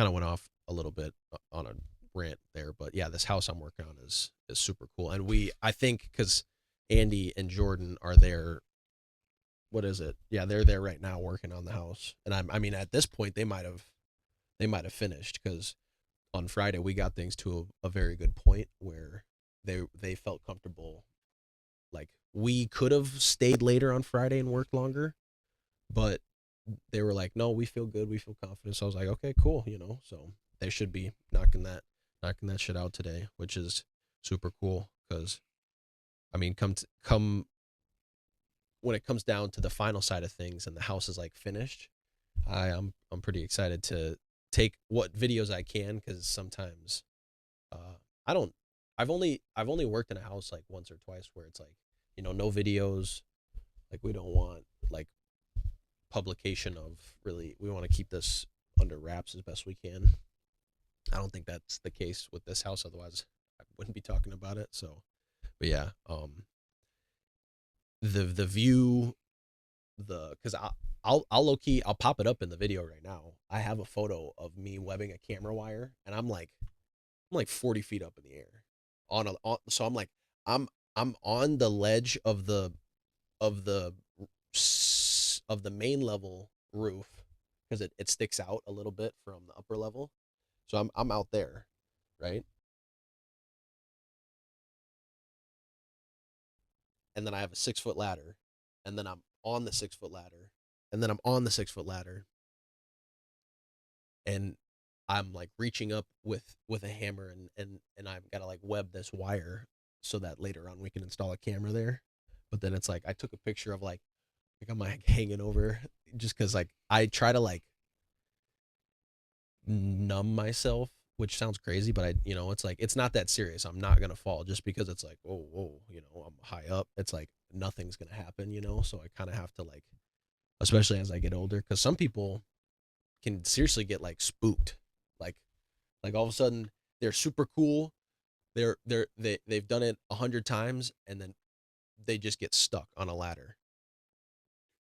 [SPEAKER 1] of went off a little bit on a rant there, but yeah, this house I'm working on is super cool, and I think because Andy and Jordan are there. What is it? Yeah, they're there right now working on the house, and I mean, at this point they might have finished, because on Friday we got things to a very good point where they felt comfortable. Like we could have stayed later on Friday and worked longer, but they were like, "No, we feel good, we feel confident." So I was like, "Okay, cool," you know. So they should be knocking that shit out today, which is super cool, because I mean, come when it comes down to the final side of things and the house is like finished, I'm pretty excited to take what videos I can, because sometimes I don't I've only worked in a house like once or twice where it's like, you know, no videos, like we don't want like publication of, really, we want to keep this under wraps as best we can. I don't think that's the case with this house, otherwise I wouldn't be talking about it. So But yeah, the view, because I'll low key I'll pop it up in the video right now. I have a photo of me webbing a camera wire, and I'm like 40 feet up in the air so I'm like I'm I'm on the ledge of the of the main level roof because it sticks out a little bit from the upper level. So I'm out there, right? And then I have a 6 foot ladder, and then I'm on the 6 foot ladder, and then I'm on the 6 foot ladder, and I'm like reaching up with a hammer and I've got to like web this wire so that later on we can install a camera there. But then it's like I took a picture of like I'm like hanging over just because like I try to like numb myself, which sounds crazy, but I it's like it's not that serious. I'm not gonna fall just because it's like whoa, I'm high up. It's like nothing's gonna happen, So I kind of have to like, especially as I get older, because some people can seriously get like spooked, like all of a sudden they're super cool. They've done it 100 times and then they just get stuck on a ladder.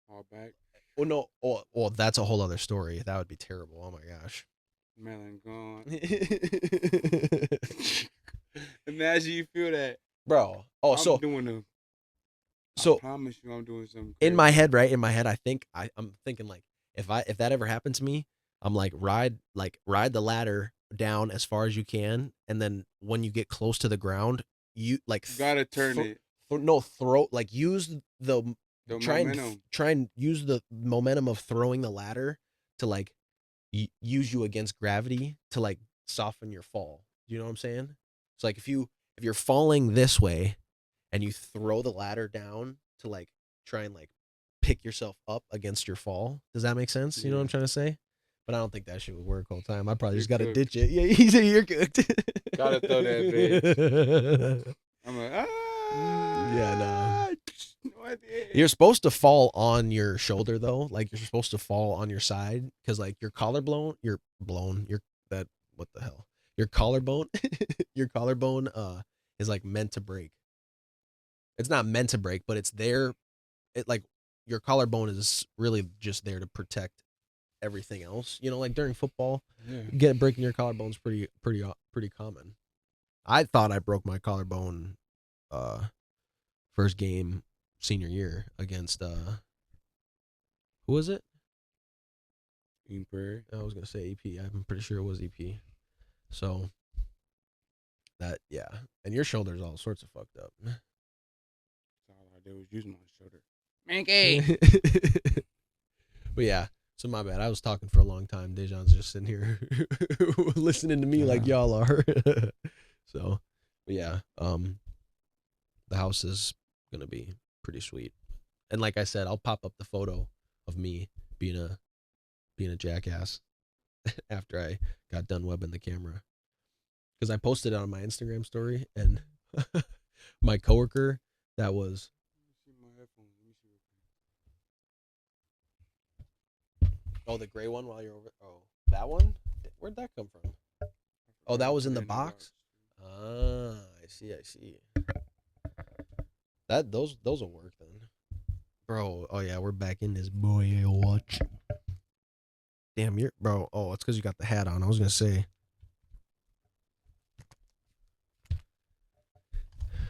[SPEAKER 2] Fall back.
[SPEAKER 1] Oh no! Oh, that's a whole other story. That would be terrible. Oh my gosh.
[SPEAKER 2] Melon gone. Imagine you feel that,
[SPEAKER 1] bro. Oh,
[SPEAKER 2] I promise you, I'm doing something crazy.
[SPEAKER 1] In my head, right? In my head, I'm thinking like if that ever happened to me, I'm like ride the ladder down as far as you can, and then when you get close to the ground, you like
[SPEAKER 2] gotta turn it.
[SPEAKER 1] Throw like use the
[SPEAKER 2] momentum.
[SPEAKER 1] Try and use the momentum of throwing the ladder to like use you against gravity to like soften your fall. You know what I'm saying? It's like if you're falling this way and you throw the ladder down to like try and like pick yourself up against your fall. Does that make sense? You know what I'm trying to say? But I don't think that shit would work all the time. I probably just gotta ditch it. Yeah, you're cooked.
[SPEAKER 2] Gotta throw that bitch. I'm like,
[SPEAKER 1] yeah, no. You're supposed to fall on your shoulder though. Like you're supposed to fall on your side because like your collarbone, what the hell? Your collarbone, your collarbone is like meant to break. It's not meant to break, but it's there. It like your collarbone is really just there to protect everything else. Like during football, breaking your collarbone's pretty common. I thought I broke my collarbone first game senior year against who was it?
[SPEAKER 2] Eden Prairie.
[SPEAKER 1] I was gonna say EP. I'm pretty sure it was EP. So that and your shoulder's all sorts of fucked up.
[SPEAKER 2] All I did was use my shoulder. Mankey.
[SPEAKER 1] But yeah, so my bad. I was talking for a long time. Dejon's just sitting here listening to me like y'all are. So, but yeah, the house is gonna be pretty sweet. And like I said, I'll pop up the photo of me being a jackass after I got done webbing the camera. Because I posted it on my Instagram story, and my coworker that was. Oh, the gray one while you're over. Oh, that one? Where'd that come from? Oh, that was in the box? Ah, I see. Those will work then. Bro, oh yeah, we're back in this boy watch. Damn, bro. Oh, it's because you got the hat on. I was gonna say.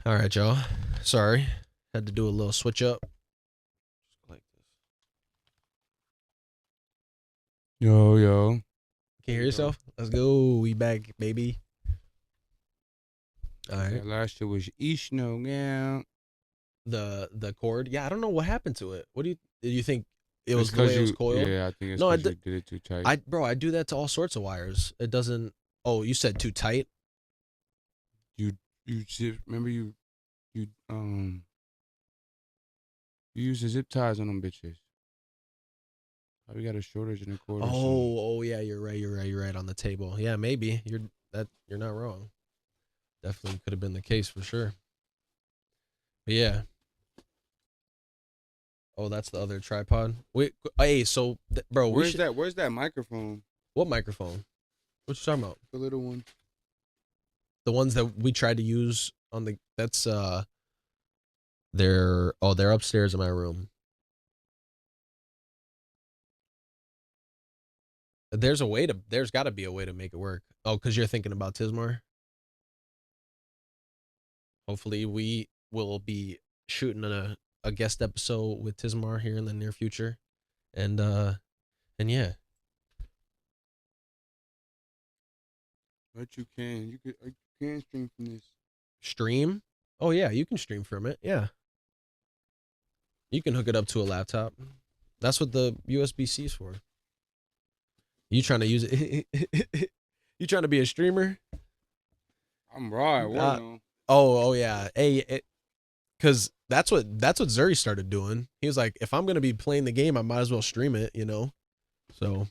[SPEAKER 1] All right, y'all. Sorry, had to do a little switch up. Like this.
[SPEAKER 2] Yo.
[SPEAKER 1] Can you hear yourself? Let's go. We back, baby. All right.
[SPEAKER 2] That last year was Ishno, yeah.
[SPEAKER 1] The cord, I don't know what happened to it. Did you think it was the way it was coiled?
[SPEAKER 2] Yeah, I think it's because you did it too tight.
[SPEAKER 1] I do that to all sorts of wires. It doesn't. Oh, you said too tight.
[SPEAKER 2] You remember you use the zip ties on them bitches. Probably got a shortage in the cord.
[SPEAKER 1] Oh yeah, you're right on the table. Yeah, maybe you're not wrong. Definitely could have been the case for sure. But yeah. Oh, that's the other tripod. Wait, hey, so bro,
[SPEAKER 2] where's that microphone?
[SPEAKER 1] What microphone? What you talking about?
[SPEAKER 2] The little one.
[SPEAKER 1] The ones that we tried to use on the. That's They're upstairs in my room. There's got to be a way to make it work. Oh, because you're thinking about Tismar. Hopefully, we will be shooting a guest episode with Tismar here in the near future, and yeah,
[SPEAKER 2] But you can stream from this.
[SPEAKER 1] stream. Oh yeah, you can stream from it. Yeah, you can hook it up to a laptop. That's what the USB-C is for. You trying to use it? You trying to be a streamer?
[SPEAKER 2] I'm raw at Warzone.
[SPEAKER 1] Oh yeah. Hey, because that's what Zuri started doing. He was like, if I'm gonna be playing the game, I might as well stream it. So.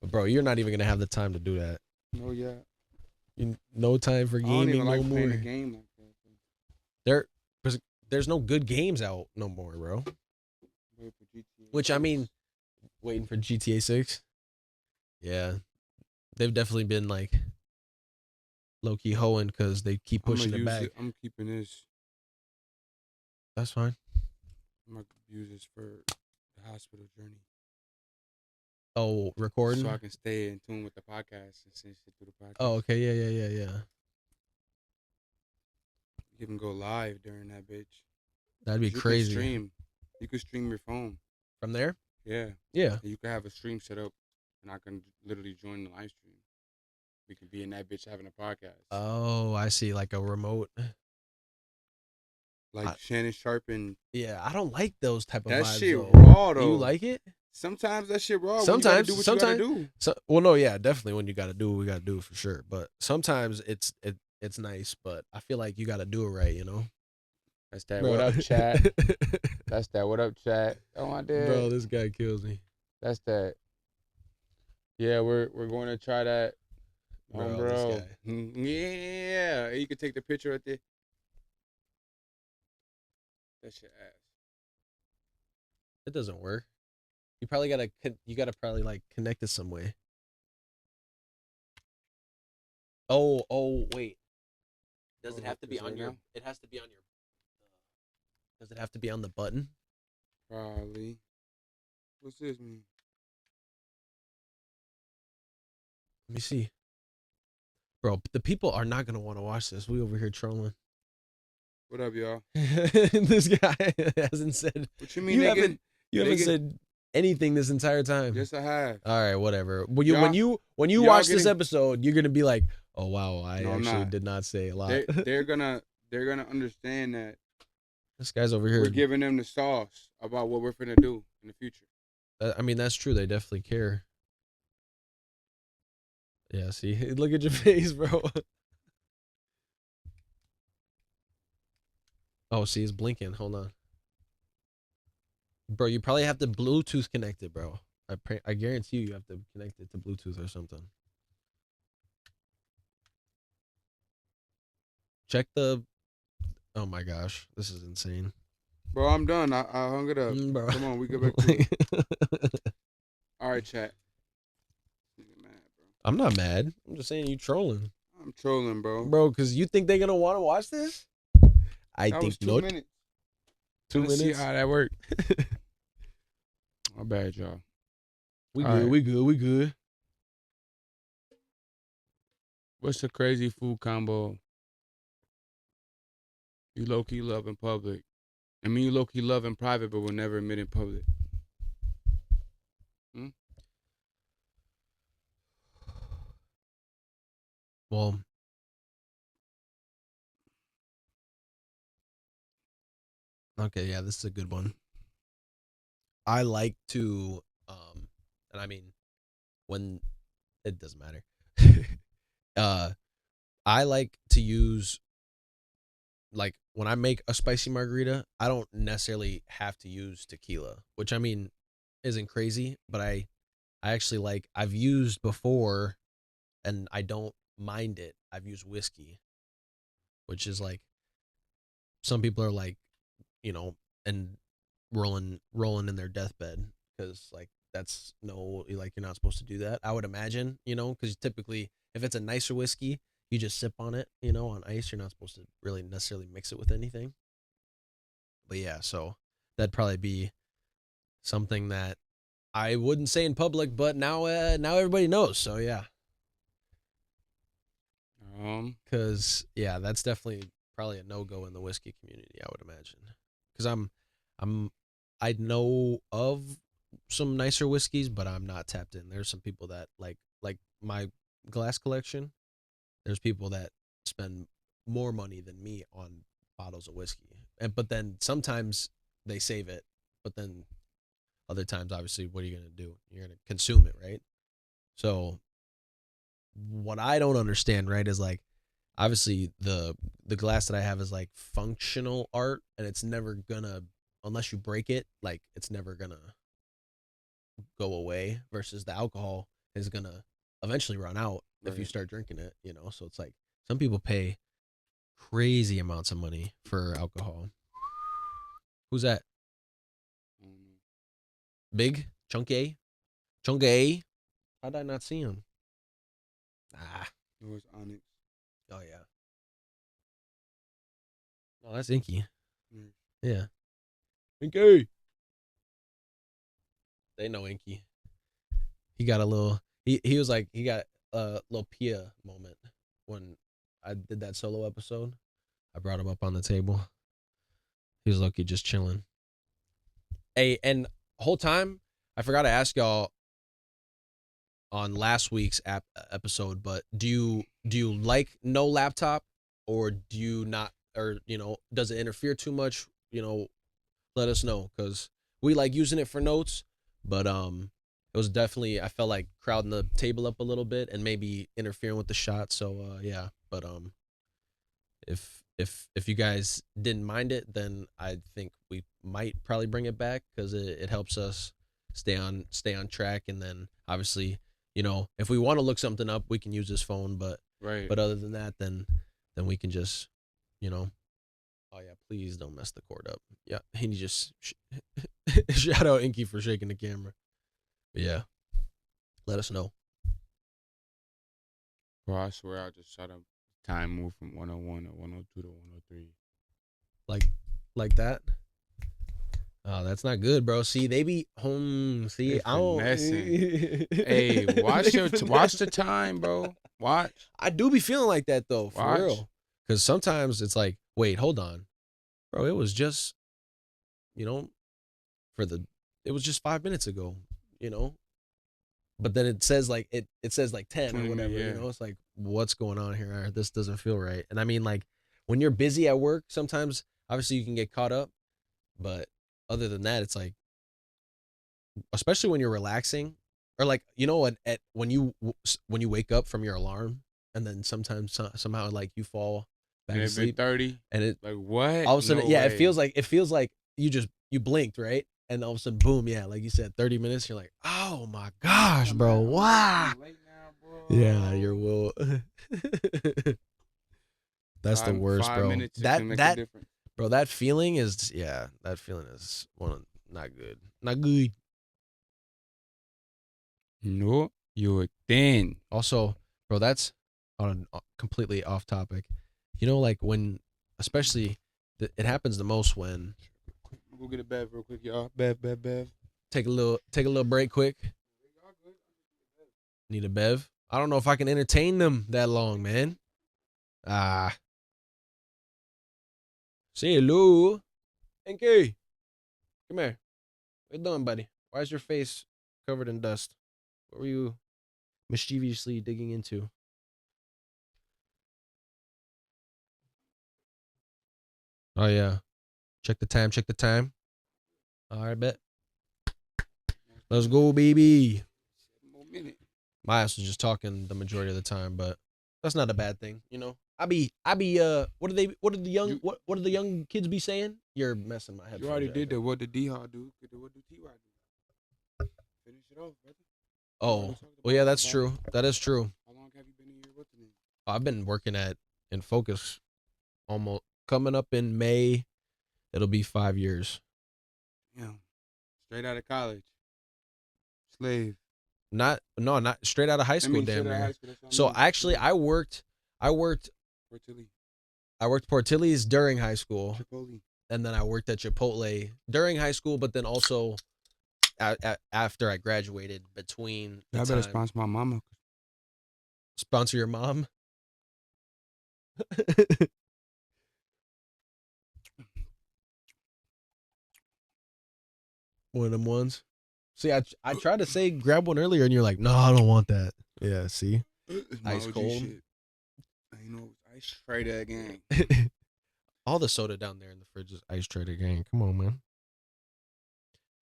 [SPEAKER 1] But bro, you're not even gonna have the time to do that.
[SPEAKER 2] No, yeah.
[SPEAKER 1] No time for
[SPEAKER 2] I don't
[SPEAKER 1] gaming
[SPEAKER 2] even like
[SPEAKER 1] no
[SPEAKER 2] playing
[SPEAKER 1] more.
[SPEAKER 2] a game like that.
[SPEAKER 1] There's no good games out no more, bro.
[SPEAKER 2] Wait for GTA
[SPEAKER 1] Which I mean, waiting for GTA 6. Yeah, they've definitely been like low key hoeing because they keep pushing it back.
[SPEAKER 2] I'm keeping this.
[SPEAKER 1] That's fine.
[SPEAKER 2] I'm gonna use this for the hospital journey.
[SPEAKER 1] Oh, recording.
[SPEAKER 2] So I can stay in tune with the podcast and send shit through the podcast.
[SPEAKER 1] Oh, okay. Yeah.
[SPEAKER 2] You can go live during that bitch.
[SPEAKER 1] That'd be crazy.
[SPEAKER 2] You can stream your phone
[SPEAKER 1] from there.
[SPEAKER 2] Yeah.
[SPEAKER 1] Yeah.
[SPEAKER 2] You can have a stream set up, and I can literally join the live stream. We can be in that bitch having a podcast.
[SPEAKER 1] Oh, I see. Like a remote.
[SPEAKER 2] Like Shannon Sharp and.
[SPEAKER 1] Yeah, I don't like those type of
[SPEAKER 2] that
[SPEAKER 1] vibes.
[SPEAKER 2] That shit
[SPEAKER 1] though.
[SPEAKER 2] raw though.
[SPEAKER 1] Do you like it?
[SPEAKER 2] Sometimes that shit raw.
[SPEAKER 1] Sometimes,
[SPEAKER 2] you gotta do.
[SPEAKER 1] Well, no, yeah, definitely. When you gotta do what we gotta do for sure. But sometimes it's nice. But I feel like you gotta do it right.
[SPEAKER 2] That's that. Bro. What up, chat? That's that. What up, chat? Oh my dad.
[SPEAKER 1] Bro, this guy kills me.
[SPEAKER 2] That's that. Yeah, we're going to try that. Bro. Yeah, you can take the picture right there. That's your ass.
[SPEAKER 1] It doesn't work. You gotta probably like connect it some way. Oh, wait. Does it have to be on your? It has to be on your. Does it have to be on the button?
[SPEAKER 2] Probably. What's this mean?
[SPEAKER 1] Let me see. Bro, the people are not gonna want to watch this. We over here trolling.
[SPEAKER 2] What up, y'all?
[SPEAKER 1] This guy hasn't said.
[SPEAKER 2] What you mean?
[SPEAKER 1] You haven't said anything this entire time.
[SPEAKER 2] Yes, I have.
[SPEAKER 1] All right, whatever. When you watch this episode, you're gonna be like, "Oh wow, I actually did not say a lot."
[SPEAKER 2] They're gonna understand that
[SPEAKER 1] this guy's over here.
[SPEAKER 2] We're giving them the sauce about what we're finna do in the future.
[SPEAKER 1] I mean, that's true. They definitely care. Yeah. See, look at your face, bro. Oh, see, it's blinking. Hold on. Bro, you probably have to Bluetooth connect it, bro. I guarantee you have to connect it to Bluetooth or something. Check the... Oh my gosh. This is insane.
[SPEAKER 2] Bro, I'm done. I hung it up.
[SPEAKER 1] Bro.
[SPEAKER 2] Come on, we get back to it. All right, chat.
[SPEAKER 1] Mad, bro. I'm not mad. I'm just saying you trolling.
[SPEAKER 2] I'm trolling, bro.
[SPEAKER 1] Bro, because you think they're going to want to watch this? I think
[SPEAKER 2] was 2 minutes.
[SPEAKER 1] 2 minutes?
[SPEAKER 2] See how that worked. My bad, y'all.
[SPEAKER 1] We good.
[SPEAKER 2] What's the crazy food combo you low-key love in public? I mean, you low-key love in private, but will never admit in public.
[SPEAKER 1] Well, okay, yeah, this is a good one. I like to, and I mean, when it doesn't matter. I like to use, like, when I make a spicy margarita, I don't necessarily have to use tequila, which I mean, isn't crazy, but I actually like, I've used before, and I don't mind it. I've used whiskey, which is like, some people are like, and rolling in their deathbed because like that's like you're not supposed to do that. I would imagine, because typically if it's a nicer whiskey, you just sip on it, you know, on ice. You're not supposed to really necessarily mix it with anything. But yeah, so that'd probably be something that I wouldn't say in public, but now everybody knows. So yeah, because yeah, that's definitely probably a no go in the whiskey community. I would imagine because I'm I know of some nicer whiskeys, but I'm not tapped in. There's some people that like my glass collection. There's people that spend more money than me on bottles of whiskey, but then sometimes they save it, but then other times, obviously, what are you gonna do? You're gonna consume it, right? So what I don't understand, right, is like obviously the glass that I have is like functional art, and it's never gonna unless you break it, like it's never gonna go away. Versus the alcohol is gonna eventually run out if you
[SPEAKER 2] Right.
[SPEAKER 1] start drinking it, you know. So it's like some people pay crazy amounts of money for alcohol. Who's that? Big Chunky? Chunky? How did I not see him? Ah,
[SPEAKER 2] It was Onyx.
[SPEAKER 1] oh yeah. Oh, that's Inky.
[SPEAKER 2] Mm.
[SPEAKER 1] Yeah. Inky. They know Inky. He got a little. He was like he got a little Pia moment when I did that solo episode. I brought him up on the table. He was lucky just chilling. Hey, and whole time I forgot to ask y'all on last week's episode, but do you like no laptop, or do you not, or you know, does it interfere too much? You know, let us know because we like using it for notes, but it was definitely I felt like crowding the table up a little bit and maybe interfering with the shot. So yeah, but if you guys didn't mind it, then I think we might probably bring it back because it helps us stay on track, and then obviously, you know, if we want to look something up, we can use this phone,
[SPEAKER 2] Right.
[SPEAKER 1] but other than that, then we can just, you know, oh yeah, please don't mess the cord up. Yeah, he just shout out Inky for shaking the camera. But yeah, let us know.
[SPEAKER 2] Bro, I swear I just shot a time move from 101 to 102 to 103.
[SPEAKER 1] Like that. Oh, that's not good, bro. See, they be home. See,
[SPEAKER 2] They
[SPEAKER 1] I don't.
[SPEAKER 2] finessing. Hey, watch the time, bro. Watch.
[SPEAKER 1] I do be feeling like that though, for
[SPEAKER 2] Watch.
[SPEAKER 1] real. Because sometimes it's like, wait, hold on, bro. It was just, you know, for the, it was just 5 minutes ago, you know. But then it says like it says like 10 or
[SPEAKER 2] 20
[SPEAKER 1] whatever,
[SPEAKER 2] minutes,
[SPEAKER 1] you
[SPEAKER 2] yeah.
[SPEAKER 1] know. It's like, what's going on here? This doesn't feel right. And I mean, like when you're busy at work, sometimes obviously you can get caught up. But other than that, it's like, especially when you're relaxing, or like, you know what, at when you wake up from your alarm, and then sometimes somehow like you fall back
[SPEAKER 2] And
[SPEAKER 1] to
[SPEAKER 2] it been
[SPEAKER 1] sleep,
[SPEAKER 2] 30.
[SPEAKER 1] and it
[SPEAKER 2] Like, what?
[SPEAKER 1] all of a sudden,
[SPEAKER 2] No
[SPEAKER 1] yeah,
[SPEAKER 2] way.
[SPEAKER 1] it feels like you blinked, right, and all of a sudden, boom, yeah, like you said, 30 minutes, you're like, oh my gosh, bro, wow,
[SPEAKER 2] I'm late now, bro.
[SPEAKER 1] yeah, your will. That's the worst,
[SPEAKER 2] Five
[SPEAKER 1] bro.
[SPEAKER 2] minutes, it can make a difference.
[SPEAKER 1] Bro, that feeling is, yeah, that feeling is one of, not good, not good.
[SPEAKER 2] No, you're thin.
[SPEAKER 1] Also, bro, that's on completely off topic. You know, like when, especially, it happens the most when
[SPEAKER 2] Go get a bev real quick, y'all. Bev.
[SPEAKER 1] take a little break quick. Need a bev. I don't know if I can entertain them that long, man. Ah, say hello, Enki. Come here. What you doing, buddy? Why is your face covered in dust? What were you mischievously digging into? Oh yeah. Check the time. Check the time. All right, bet. Let's go, baby.
[SPEAKER 2] 7 more minutes.
[SPEAKER 1] My ass was just talking the majority of the time, but that's not a bad thing, you know. What do the young kids be saying? You're messing my head.
[SPEAKER 2] You already did that. What did Dejon do? What did T.Y. do? Finish it off, brother.
[SPEAKER 1] Oh, well, yeah, that's true. That is true.
[SPEAKER 2] How long have you been in here? What's the name?
[SPEAKER 1] I've been working in Focus almost coming up in May. It'll be 5 years.
[SPEAKER 2] Yeah. Straight out of college. Slave.
[SPEAKER 1] Not straight out of high school, damn
[SPEAKER 2] straight out of
[SPEAKER 1] near.
[SPEAKER 2] high school. That's what I
[SPEAKER 1] So
[SPEAKER 2] mean.
[SPEAKER 1] actually, I worked I worked
[SPEAKER 2] Portilli.
[SPEAKER 1] Portillo's during high school,
[SPEAKER 2] Chipotle.
[SPEAKER 1] and then I worked at Chipotle during high school, but then also after I graduated between the
[SPEAKER 2] I better
[SPEAKER 1] time.
[SPEAKER 2] sponsor my mama.
[SPEAKER 1] Sponsor your mom. One of them ones. See, I tried to say grab one earlier, and you're like, no, I don't want that. Yeah, see,
[SPEAKER 2] It's my
[SPEAKER 1] ice
[SPEAKER 2] OG
[SPEAKER 1] cold.
[SPEAKER 2] shit. You know, ice trader gang.
[SPEAKER 1] All the soda down there in the fridge is ice trader gang. Come on, man.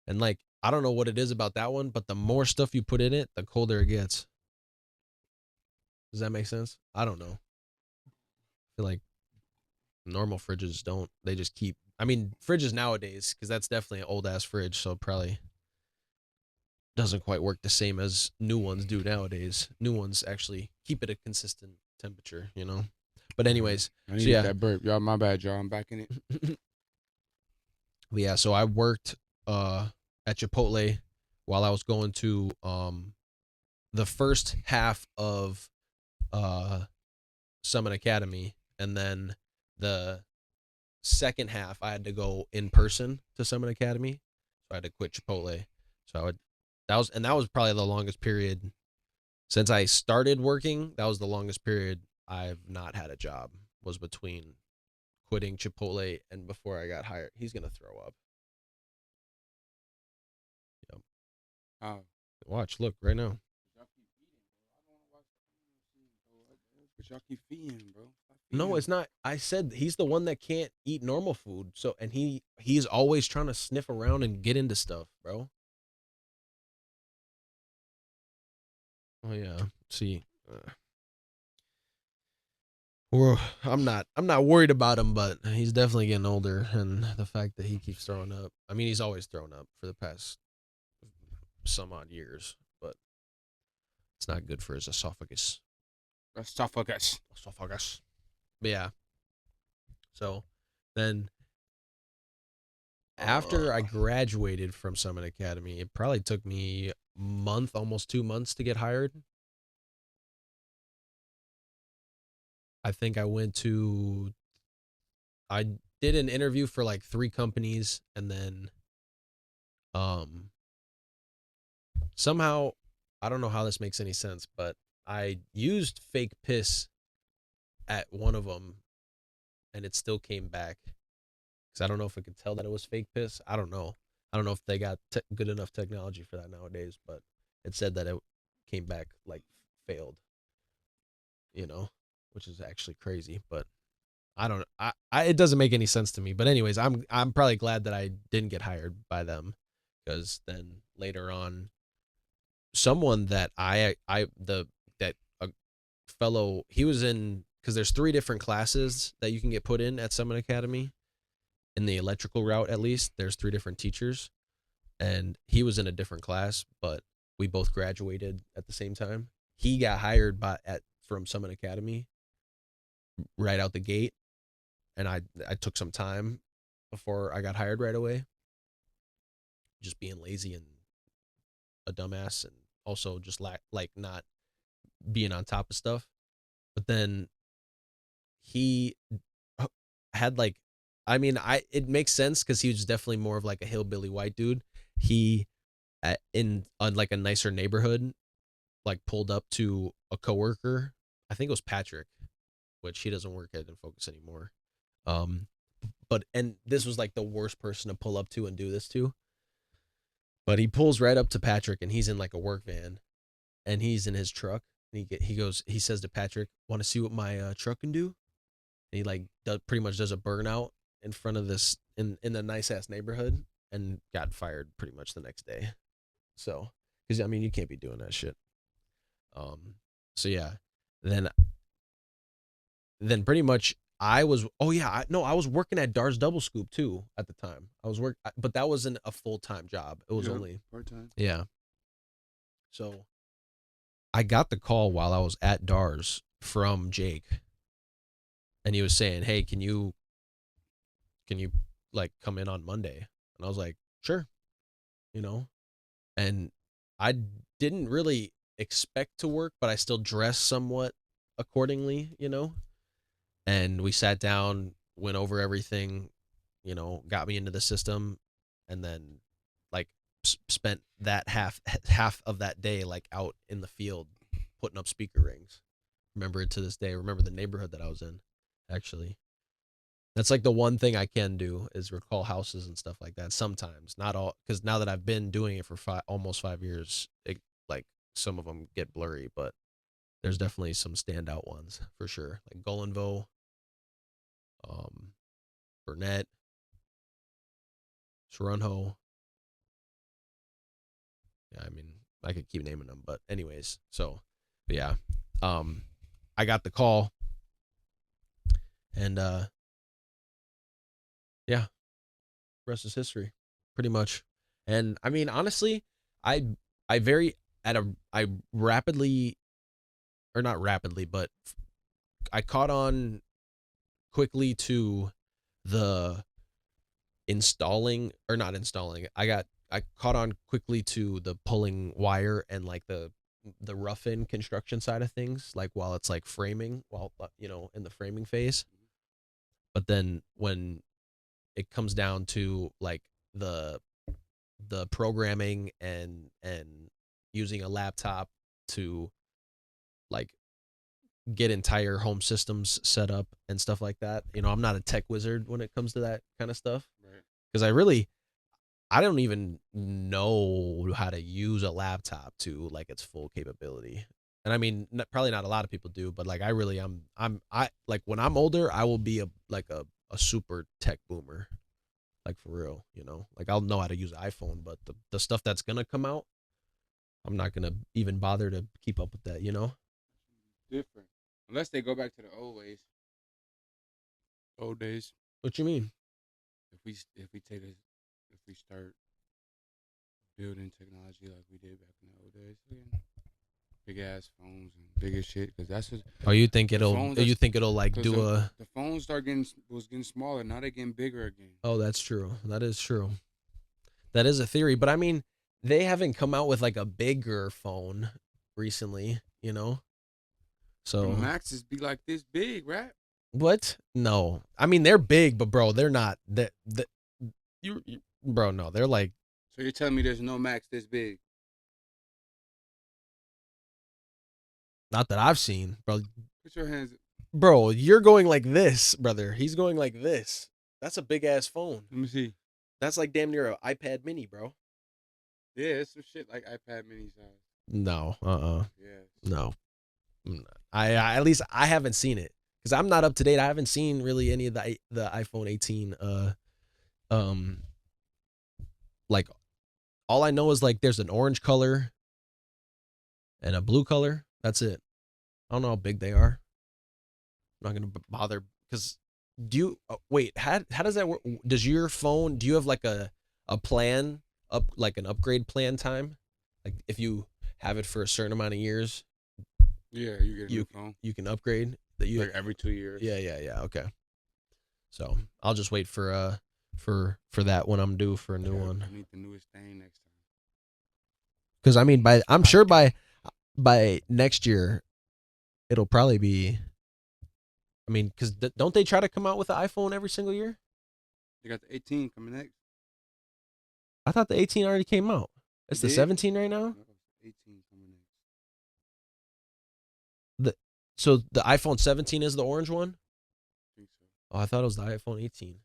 [SPEAKER 1] And like, I don't know what it is about that one, but the more stuff you put in it, the colder it gets. Does that make sense? I don't know. I feel like normal fridges don't. They just keep. I mean, fridges nowadays, because that's definitely an old ass fridge, so probably doesn't quite work the same as new ones do nowadays. New ones actually keep it a consistent temperature, you know. But anyways,
[SPEAKER 2] I need
[SPEAKER 1] so yeah,
[SPEAKER 2] that burp. Y'all, my bad, y'all. I'm back in it.
[SPEAKER 1] but yeah. So I worked at Chipotle while I was going to the first half of Summit Academy, and then the second half I had to go in person to Summit Academy, so I had to quit Chipotle. So I would that was probably the longest period since I started working. That was the longest period I've not had a job, was between quitting Chipotle and before I got hired. He's gonna throw up. Yep.
[SPEAKER 2] Oh.
[SPEAKER 1] Watch, look right now.
[SPEAKER 2] But y'all keep feeding, bro.
[SPEAKER 1] No, it's not. I said he's the one that can't eat normal food. So, and he's always trying to sniff around and get into stuff, bro. Oh yeah. See, well, I'm not worried about him, but he's definitely getting older, and the fact that he keeps throwing up. I mean, he's always thrown up for the past some odd years, but it's not good for his esophagus.
[SPEAKER 2] Esophagus.
[SPEAKER 1] Esophagus. But yeah. So then after I graduated from Summit Academy, it probably took me a month, almost 2 months to get hired. I think I did an interview for like 3 companies, and then somehow, I don't know how this makes any sense, but I used fake piss at one of them, and it still came back. Because I don't know if it could tell that it was fake piss. I don't know. I don't know if they got good enough technology for that nowadays, but it said that it came back like failed, which is actually crazy. But I don't. It doesn't make any sense to me. But anyways, I'm probably glad that I didn't get hired by them, because then later on, someone that that a fellow, he was in, because there's 3 different classes that you can get put in at Summit Academy. In the electrical route, at least, there's 3 different teachers, and he was in a different class, but we both graduated at the same time. He got hired from Summit Academy right out the gate, and I took some time before I got hired right away, just being lazy and a dumbass, and also just like not being on top of stuff. But then he had like, I mean, it makes sense because he was definitely more of like a hillbilly white dude. He in like a nicer neighborhood, like pulled up to a coworker. I think it was Patrick, which he doesn't work at Focus anymore. And this was like the worst person to pull up to and do this to. But he pulls right up to Patrick, and he's in like a work van, and he's in his truck. And he says to Patrick, "Want to see what my truck can do?" And he like pretty much does a burnout in front of this in a nice ass neighborhood, and got fired pretty much the next day. So, because I mean, you can't be doing that shit. So yeah, then pretty much I was. Oh yeah, I was working at Dar's Double Scoop too at the time. But that wasn't a full-time job. It was only
[SPEAKER 2] part-time.
[SPEAKER 1] Yeah. So I got the call while I was at Dar's from Jake, and he was saying, "Hey, can you like come in on Monday?" And I was like, "Sure," And I didn't really expect to work, but I still dressed somewhat accordingly, and we sat down, went over everything, got me into the system, and then like spent that half of that day like out in the field putting up speaker rings. Remember it to this day. Remember the neighborhood that I was in, actually. That's like the one thing I can do is recall houses and stuff like that. Sometimes, not all, because now that I've been doing it for almost 5 years, like some of them get blurry, but there's definitely some standout ones for sure, like Golinvo, um, Burnett, Sharonho. Yeah, I mean, I could keep naming them, but anyways, but yeah, I got the call, and yeah, rest is history, pretty much. And I mean, honestly, I I very I rapidly, or not rapidly, but I caught on quickly to the installing, or not installing. I caught on quickly to the pulling wire and like the rough in construction side of things, like while it's like framing, while in the framing phase. But then when it comes down to like the the programming and using a laptop to like get entire home systems set up and stuff like that. I'm not a tech wizard when it comes to that kind of stuff,
[SPEAKER 2] Right.
[SPEAKER 1] because I don't even know how to use a laptop to like its full capability. And I mean, probably not a lot of people do, but like I really I like when I'm older, I will be a super tech boomer, like for real, Like I'll know how to use an iPhone, but the stuff that's gonna come out, I'm not gonna even bother to keep up with that.
[SPEAKER 2] Different. Unless they go back to the old ways. Old days.
[SPEAKER 1] What you mean?
[SPEAKER 2] If we start building technology like we did back in the old days again, big ass phones and bigger shit, because that's what
[SPEAKER 1] Oh, you think
[SPEAKER 2] the
[SPEAKER 1] it'll
[SPEAKER 2] phones
[SPEAKER 1] you think it'll like
[SPEAKER 2] because
[SPEAKER 1] do a
[SPEAKER 2] the phones was getting smaller. Now they're getting bigger again.
[SPEAKER 1] Oh, that's true. That is true. That is a theory, but I mean, they haven't come out with like a bigger phone recently.
[SPEAKER 2] The
[SPEAKER 1] So
[SPEAKER 2] Maxes be like this big, right?
[SPEAKER 1] what? No, I mean they're big, but bro, they're not that bro. No, they're like
[SPEAKER 2] So you're telling me there's no Max this big?
[SPEAKER 1] not that I've seen, bro.
[SPEAKER 2] Put your hands.
[SPEAKER 1] Bro, you're going like this, brother. He's going like this. That's a big ass phone.
[SPEAKER 2] Let me see.
[SPEAKER 1] That's like damn near an iPad Mini, bro.
[SPEAKER 2] Yeah, it's some shit like iPad mini size.
[SPEAKER 1] No,
[SPEAKER 2] Yeah.
[SPEAKER 1] no. I at least I haven't seen it because I'm not up to date. I haven't seen really any of the iPhone 18. Um, like all I know is like there's an orange color and a blue color. That's it. I don't know how big they are. I'm not gonna bother because do you wait? How does that work? Does your phone? Do you have like a plan up like an upgrade plan time? Like if you have it for a certain amount of years,
[SPEAKER 2] Yeah, you get a new phone.
[SPEAKER 1] you can upgrade. That you
[SPEAKER 2] Like every 2 years.
[SPEAKER 1] yeah. Okay. So I'll just wait for that when I'm due for a new one.
[SPEAKER 2] I need the newest thing next time.
[SPEAKER 1] Because I mean, I'm sure by next year, it'll probably be. I mean, because don't they try to come out with an iPhone every single year?
[SPEAKER 2] They got the 18 coming next.
[SPEAKER 1] I thought the 18 already came out. It's the 17 right now.
[SPEAKER 2] No, 18 coming next.
[SPEAKER 1] So the iPhone 17 is the orange one.
[SPEAKER 2] I think so.
[SPEAKER 1] Oh, I thought it was the iPhone 18.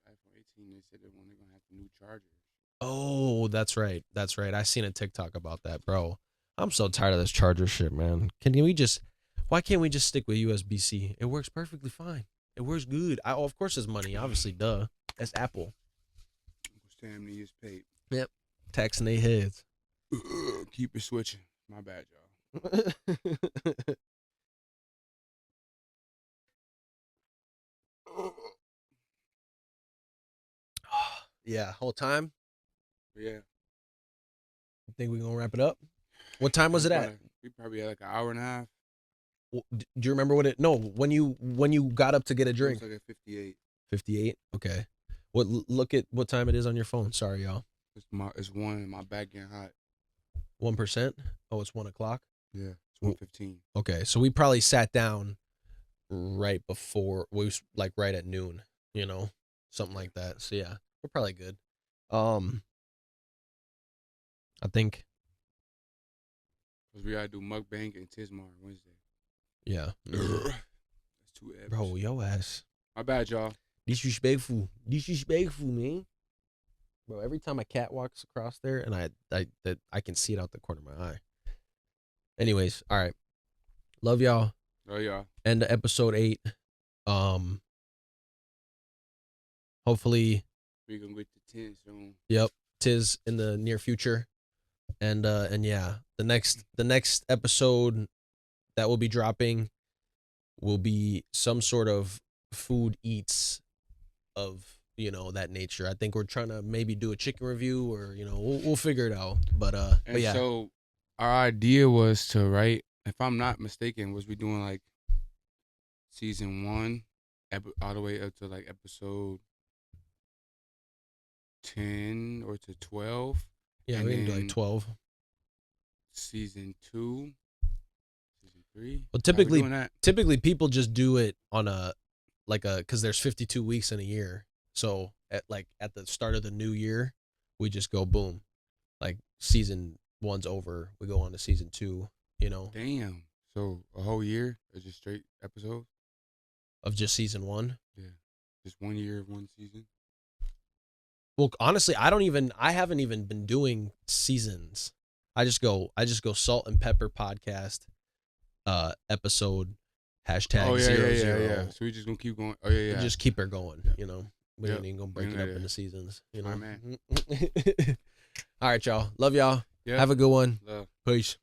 [SPEAKER 2] iPhone 18, they said they're gonna have the new charger.
[SPEAKER 1] Oh, that's right. That's right. I seen a TikTok about that, bro. I'm so tired of this charger shit, man. Why can't we just stick with USB-C? It works perfectly fine. It works good. Of course it's money, obviously, duh. That's Apple.
[SPEAKER 2] Uncle Sam needs paid.
[SPEAKER 1] Yep. Taxing their heads.
[SPEAKER 2] Keep it switching. My bad, y'all.
[SPEAKER 1] Yeah, whole time.
[SPEAKER 2] Yeah.
[SPEAKER 1] Think we're gonna wrap it up? What time was it at?
[SPEAKER 2] We probably had like an hour and a half.
[SPEAKER 1] Do you remember what it? No, when you got up to get a drink.
[SPEAKER 2] It was like at 58.
[SPEAKER 1] 58. Okay. Look at what time it is on your phone. Sorry, y'all.
[SPEAKER 2] It's one. My back getting hot.
[SPEAKER 1] 1%. Oh, it's 1 o'clock.
[SPEAKER 2] Yeah, it's 1:15.
[SPEAKER 1] Okay, so we probably sat down right before like right at noon, something like that. So yeah, we're probably good. I think
[SPEAKER 2] Cause we gotta do mukbang and Tismar Wednesday.
[SPEAKER 1] yeah.
[SPEAKER 2] That's 2 eps.
[SPEAKER 1] Bro, yo ass
[SPEAKER 2] My bad, y'all.
[SPEAKER 1] disrespectful, man. Bro, every time a cat walks across there, and I can see it out the corner of my eye. Anyways, all right, love y'all.
[SPEAKER 2] Oh yeah.
[SPEAKER 1] End of episode 8. Hopefully,
[SPEAKER 2] We gonna get to 10 soon.
[SPEAKER 1] yep, tis in the near future. And yeah, the next episode that will be dropping will be some sort of food eats of that nature. I think we're trying to maybe do a chicken review, or we'll figure it out. But yeah.
[SPEAKER 2] So our idea was to write, if I'm not mistaken, was we doing like season 1 all the way up to like episode 10 or to 12.
[SPEAKER 1] Yeah, we can do like 12.
[SPEAKER 2] Season 2, season 3.
[SPEAKER 1] Well,
[SPEAKER 2] How we doing that?
[SPEAKER 1] typically people just do it on because there's 52 weeks in a year. So at the start of the new year, we just go boom, like season 1's over, we go on to season 2.
[SPEAKER 2] Damn. So a whole year of just straight episodes?
[SPEAKER 1] Of just season 1.
[SPEAKER 2] Yeah. Just 1 year of 1 season?
[SPEAKER 1] Well, honestly, I haven't even been doing seasons. I just go Salt and Pepper podcast episode hashtag
[SPEAKER 2] Oh yeah,
[SPEAKER 1] 00.
[SPEAKER 2] yeah. So we just gonna keep going. Oh yeah.
[SPEAKER 1] Just keep it going, We
[SPEAKER 2] Yep.
[SPEAKER 1] ain't even gonna break it up
[SPEAKER 2] Yeah.
[SPEAKER 1] into seasons,
[SPEAKER 2] All right, man.
[SPEAKER 1] All right, y'all. Love y'all.
[SPEAKER 2] Yeah.
[SPEAKER 1] Have a good one.
[SPEAKER 2] Love.
[SPEAKER 1] Peace.